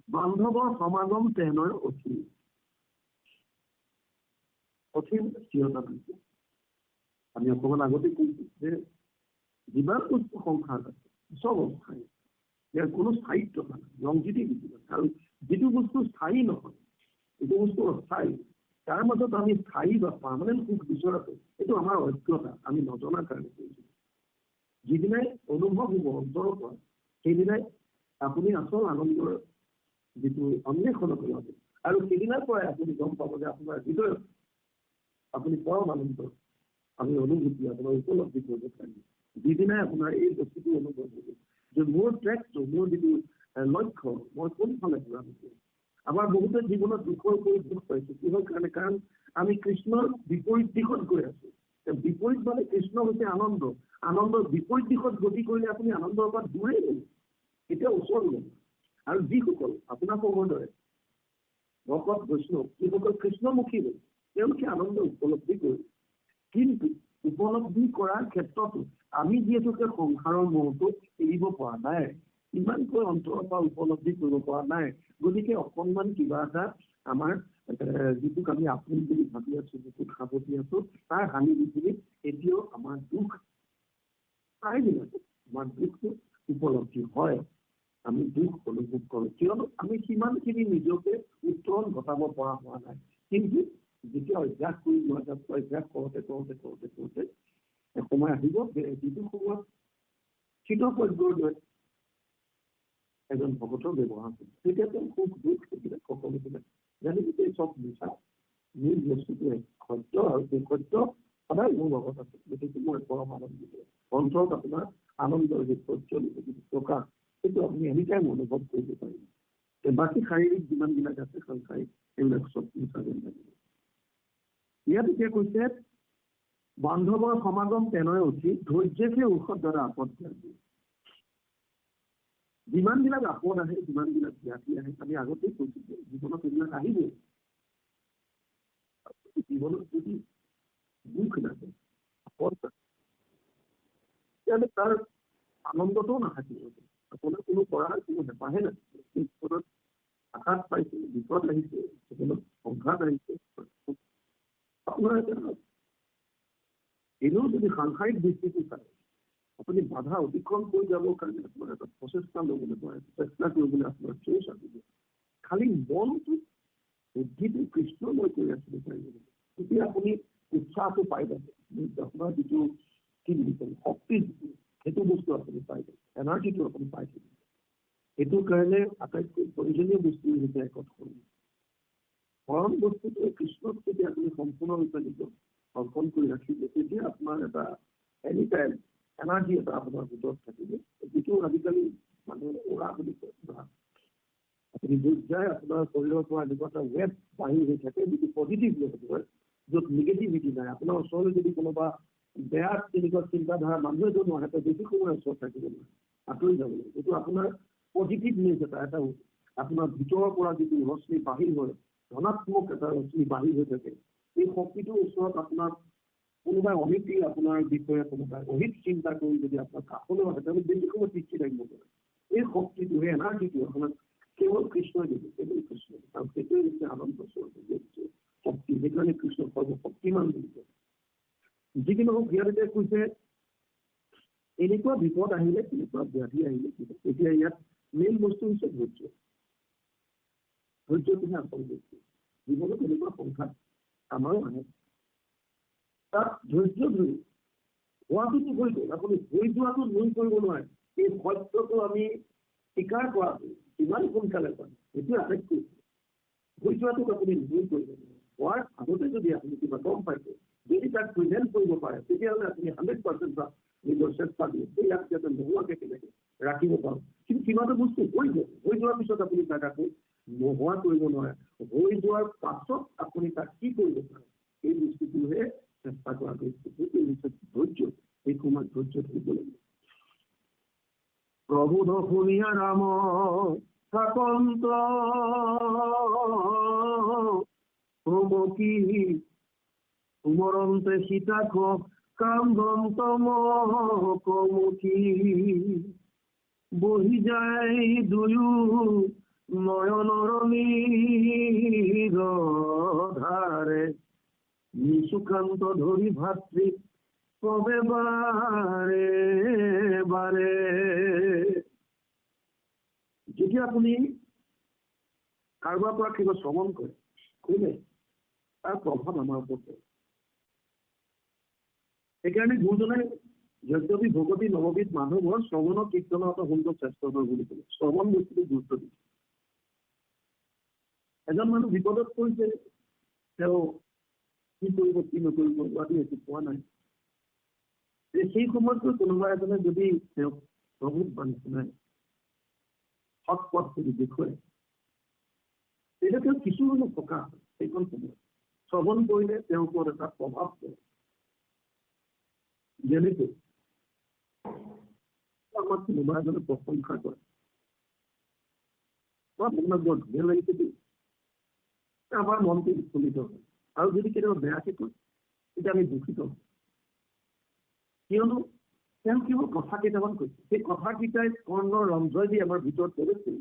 বান্ধৱৰ সমাগম তেনৰ অসীম। অসীম স্থিৰতা হৈছে। আমি অকমান আগতে কৈছো যে যিমান বস্তু সংসাৰ আছে চব অস্থায়ী, ইয়াৰ কোনো স্থায়িত্বতা নাই, লংজিভিটি নাই। আৰু যিটো বস্তু স্থায়ী নহয়, যিটো বস্তু অস্থায়ী, তাৰ মাজত আমি স্থায়ী বা পাৰ্মানেণ্ট সুখ বিচৰাটো এইটো আমাৰ অজ্ঞতা, আমি নজনাৰ কাৰণে কৰিছো। যিদিনাই অনুভৱ হ'ব অন্তৰৰ পৰা, সেইদিনাই আপুনি আচল আনন্দৰ যিটো অন্বেষণত ওলাব। আৰু সেইদিনাৰ পৰাই আপুনি গম পাব যে আপোনাৰ হৃদয়ত আপুনি পৰম আনন্দ আমি অনুভূতি আপোনাৰ উপলব্ধি কৰিব পাৰিম। যিদিনাই আপোনাৰ এই বস্তুটো অনুভৱ হ'ব যে মোৰ ট্ৰেকটো, মোৰ যিটো লক্ষ্য, মই কোনফালে ঘূৰা হৈছোঁ। আমাৰ বহুতে জীৱনত দুখৰ কৰি দুখ পাইছো, কিহৰ কাৰণে? কাৰণ আমি কৃষ্ণৰ বিপৰীত দিশত গৈ আছো। বিপৰীত মানে কৃষ্ণ হৈছে আনন্দ, আনন্দৰ বিপৰীত দিশত গতি কৰিলে আপুনি আনন্দৰ পৰা দূৰেই গ'ল, এতিয়া ওচৰ গ'ল। আৰু যিসকল আপোনালোকৰ দৰে ভকত বৈষ্ণৱ, যিসকল কৃষ্ণমুখী হ'ল, তেওঁলোকে আনন্দ উপলব্ধি কৰিলে। কিন্তু উপলব্ধি কৰাৰ ক্ষেত্ৰতো আমি যিহেতুকে সংসাৰৰ মোহটো এৰিব পৰা নাই, ইমানকৈ অন্তৰৰ পৰা উপলব্ধি কৰিব পৰা নাই। গতিকে অকণমান কিবা এটা আমাৰ যিটোক আমি আপোন বুলি ভাবি আছো, যিটোক সাৱটি আছো, তাৰ হানি বিপৰীত এতিয়াও আমাৰ দুখ প্ৰায়বিলাক আমাৰ দুখটো উপলব্ধি হয়। আমি দুখ অনুভৱ কৰোঁ, কিয়নো আমি সিমানখিনি নিজকে উত্তৰণ ঘটাব পৰা হোৱা নাই। কিন্তু যেতিয়া অভ্যাস কৰি লোৱা যায়, অভ্যাস কৰোঁতে কৰোঁতে কৰোঁতে কৰোঁতে সময় আহিব যিটো সময়ত চিতপজ্ঞৰ দৰে এজন ভকতৰ ব্যৱহাৰ কৰিব। তেতিয়া তেওঁ সুখ দুখ থাকিলে সকলোবিলাক জানিব যে চব মিছা, মূল বস্তুটোৱে সত্য, আৰু সেই সত্য সদায় মোৰ লগত আছে। গতিকে মই পৰম আনন্দিত। অন্তৰত আপোনাৰ আনন্দৰ যি প্ৰজ্বলিত যিটো প্ৰকাশ, সেইটো আপুনি এনিটাইম অনুভৱ কৰিব পাৰিব। বাকী শাৰীৰিক যিমানবিলাক আছে সাংসাৰিক, এইবিলাক চব মিছা যেন লাগিব। ইয়াত এতিয়া কৈছে বান্ধৱৰ সমাগম তেনেই উঠি ধৈৰ্যকে ঔষধ দ্বাৰা আপদ দিয়ে। যিমানবিলাক আপদ আহে, যিমানবিলাক ব্যাধি আহে, আমি আগতেই কৈছোঁ যে জীৱনত এইবিলাক আহিবই। জীৱনত যদি দুখ নাহে, আপদ নাহে, তেতিয়াহ'লে তাৰ আনন্দটোও নাথাকিব। আপোনাৰ কোনো কৰাৰ কোনো হেঁপাহে নাথাকিব। সেই জীৱনত আঘাত পাইছে, বিপদ আহিছে, জীৱনত সংঘাত আহিছে, আপোনাৰ এনেও যদি সাংসাৰিক দৃষ্টিটো চায়, আপুনি বাধা অতিক্ৰম কৰি যাবৰ কাৰণে আপোনাৰ এটা প্ৰচেষ্টা ল'বলৈ পাৰে, চেষ্টা কৰিবলৈ আপোনাৰ জোৰ আহিব। খালি মনটো বুদ্ধিটো কৃষ্ণময় কৰি ৰাখিব পাৰিব। তেতিয়া আপুনি উৎসাহটো পাই যাব, আপোনাৰ যিটো কি বুলি কয় শক্তি, সেইটো বস্তু আপুনি পাই যাব, এনাৰ্জিটো আপুনি পাই থাকিব। সেইটোৰ কাৰণে আটাইতকৈ প্ৰয়োজনীয় বস্তু হৈছে একত্ৰণ। পৰম বস্তুটো কৃষ্ণক যদি আপুনি সম্পূৰ্ণৰূপে নিজক অৰ্পণ কৰি ৰাখিব, তেতিয়া আপোনাৰ এটা এনি টাইম এনাৰ্জি এটা আপোনাৰ ভিতৰত থাকিব, যিটো আজিকালি মানুহে উৰা বুলি কয়। আপুনি য'ত যায় আপোনাৰ শৰীৰৰ পৰা এনেকুৱা এটা ৱেব বাঢ়ি হৈ থাকে, যিটো পজিটিভ ৱেব হয়, য'ত নিগেটিভিটি নাই। আপোনাৰ ওচৰলৈ যদি কোনোবা বেয়া তেনেকুৱা চিন্তাধাৰা মানুহ এজনো আহে, বেছি সময় ওচৰত থাকিব নোৱাৰে, আঁতৰি যাব লাগিব। এইটো আপোনাৰ পজিটিভনেছ এটা আপোনাৰ ভিতৰৰ পৰা যিটো ৰশ্মি বাহিৰ হয়, ধনাত্মক এটা ৰশ্মি বাহিৰ হৈ থাকে, এই শক্তিটোৰ ওচৰত আপোনাৰ কোনোবাই অহিতি আপোনাৰ বিষয়ে কোনোবাই অহিত চিন্তা কৰি যদি আপোনাৰ কাষলৈ আহে, তেওঁলোকে বেছি সময় টিকি থাকিব পাৰে। এই শক্তিটো, সেই এনাৰ্জিটো আপোনাৰ কেৱল কৃষ্ণই দিব, কেৱল কৃষ্ণ। আৰু সেইটোৱে হৈছে আনন্দ স্বৰূপ শক্তি। সেইকাৰণে কৃষ্ণ সৰ্বশক্তিমান বুলি কয়। যিকি নহওক, ইয়াত কৈছে এনেকুৱা বিপদ আহিলে, এনেকুৱা ব্যাধি আহিলে, এতিয়া ইয়াত মেইন বস্তু হৈছে ধৈৰ্য। ধৈৰ্যটোহে আচল বস্তু। জীৱনত এনেকুৱা সংঘাত আমাৰো আহে, তাত ধৈৰ্য ধৰি হোৱাটোতো হৈ গ'ল, আপুনি হৈ যোৱাটো লৈ কৰিব নোৱাৰে। এই সত্যটো আমি স্বীকাৰ কৰাটো যিমান সোনকালে পায়, এইটোৱে আটাইতকৈ হৈ যোৱাটোক আপুনি লৈ কৰিব নোৱাৰে। হোৱাৰ আগতে যদি আপুনি কিবা গম পাইছে, যদি তাক প্ৰিভেণ্ট কৰিব পাৰে, তেতিয়াহ'লে আপুনি 100% নিজৰ চেষ্টা দিয়ে ইয়াক যাতে নোহোৱাকৈ কেনেকৈ ৰাখিব পাৰোঁ। কিন্তু কিমানটো বস্তু হৈ গ'ল, হৈ যোৱাৰ পিছত আপুনি তাক আকৌ নোহোৱা কৰিব নোৱাৰে। হৈ যোৱাৰ পাছত আপুনি তাক কি কৰিব পাৰে, এই বস্তুটোহে চেষ্টা কৰা গৈছে। সেইটো হৈছে ধৈৰ্য। এই সময়ত ধৈৰ্য ধৰিব লাগিব। প্ৰভু শুনিয়া ৰাম কাকন্ত কি উমৰন্তে সীতাক কান্দন্ত কমুখী বহি যায় দুয়ো নয়নৰ ধাৰে নিচুকান্ত ধৰি ভাতৃ কবে বাৰে বাৰে। যেতিয়া আপুনি কাৰোবাৰ পৰা কিবা শ্ৰৱণ কৰে, শুনে, তাৰ প্ৰভাৱ আমাৰ ওপৰত পৰে। সেইকাৰণে গুৰুজনাই যদ্যপি ভগৱতী নৱবিধ মানুহৰ শ্ৰৱণৰ কীৰ্তনৰ এটা সুন্দৰ শ্ৰেষ্ঠতৰ বুলি ক'লে। শ্ৰৱণ বস্তুটো গুৰুত্ব দিছে। এজন মানুহ বিপদত পৰিছে, তেওঁ কি কৰিব কি নকৰিব লোৱাটো একো পোৱা নাই। সেই সময়তকৈ কোনোবা এজনে যদি তেওঁক প্ৰভুত বান্ধি শুনাই সৎ পথ যদি দেখুৱায়, তেতিয়া তেওঁ কিছু অলপ সকাহ হয়। সেইখন সময়ত শ্ৰৱণ কৰিলে তেওঁৰ ওপৰত এটা প্ৰভাৱ পৰে। যেনেকৈ আমাক কোনোবা এজনে প্ৰশংসা কৰে, আপোনাক বৰ ধুনীয়া লাগিছে দেই, আমাৰ মনটো উৎফুল্লিত হয়। আৰু যদি কেতিয়াবা বেয়াকে কয়, তেতিয়া আমি দুখিত হওঁ। কিয়নো তেওঁ কেৱল কথা কেইটামান কৈছে, সেই কথাকেইটাই কৰ্ণৰ ৰঞ্জয় দি আমাৰ ভিতৰত পেলাইছিল,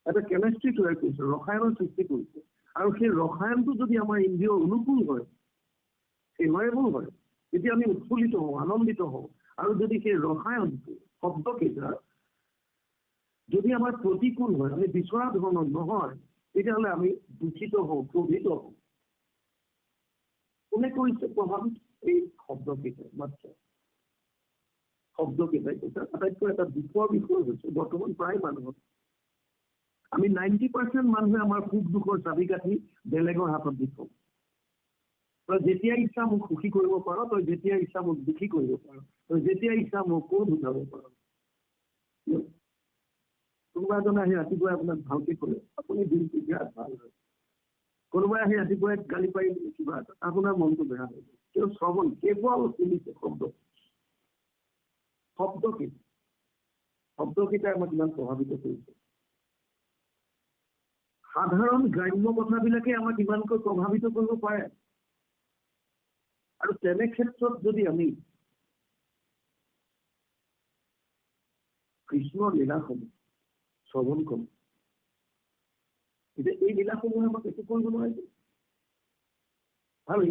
এটা কেমেষ্ট্ৰি তৈয়াৰ কৰিছে, ৰসায়নৰ সৃষ্টি কৰিছে। আৰু সেই ৰসায়নটো যদি আমাৰ ইন্দ্ৰিয় অনুকূল হয়, ফেভাৰেবল হয়, তেতিয়া আমি উৎফুল্লিত হওঁ, আনন্দিত হওঁ। আৰু যদি সেই ৰসায়নটো শব্দকেইটা যদি আমাৰ প্ৰতিকূল হয়, আমি বিচৰা ধৰণৰ নহয়, তেতিয়াহ'লে আমি দূষিত হওঁ, ক্ৰোধিত হওঁ। কোনে কৰিছে প্ৰভাৱিত? এই শব্দকেইটাই মাত্ৰ। শব্দকেইটাই কৈছে আটাইতকৈ এটা দুখৰ বিষয় হৈছে বৰ্তমান প্ৰায় মানুহৰ, আমি 90% মানুহে আমাৰ সুখ দুখৰ চাবি কাঠি বেলেগৰ হাতত দি থওঁ। তই যেতিয়া ইচ্ছা মোক সুখী কৰিব পাৰ, তই যেতিয়া ইচ্ছা মোক দুখী কৰিব পাৰ, তই যেতিয়া ইচ্ছা মোক কোন উঠাব পাৰ। কোনোবা এজনে আহি ৰাতিপুৱাই আপোনাক ভালকে ক'লে, আপুনি দিনটো বিৰাট ভাল হয়। কোনোবাই আহি ৰাতিপুৱাই গালি পাৰি কিবা এটা, আপোনাৰ মনটো বেয়া হৈ যায়। তেওঁ শ্ৰৱণ কেৱল শুনিছে শব্দকেইটাই আমাক ইমান প্ৰভাৱিত কৰিছে। সাধাৰণ গ্ৰাম্য কথাবিলাকে আমাক ইমানকৈ প্ৰভাৱিত কৰিব পাৰে। আৰু তেনে ক্ষেত্ৰত যদি আমি কৃষ্ণৰ লীলাসমূহ শ্ৰৱণ কৰোঁ, তেতিয়া এই লীলাসমূহে আমাক একো কৰিব নোৱাৰিব। আৰু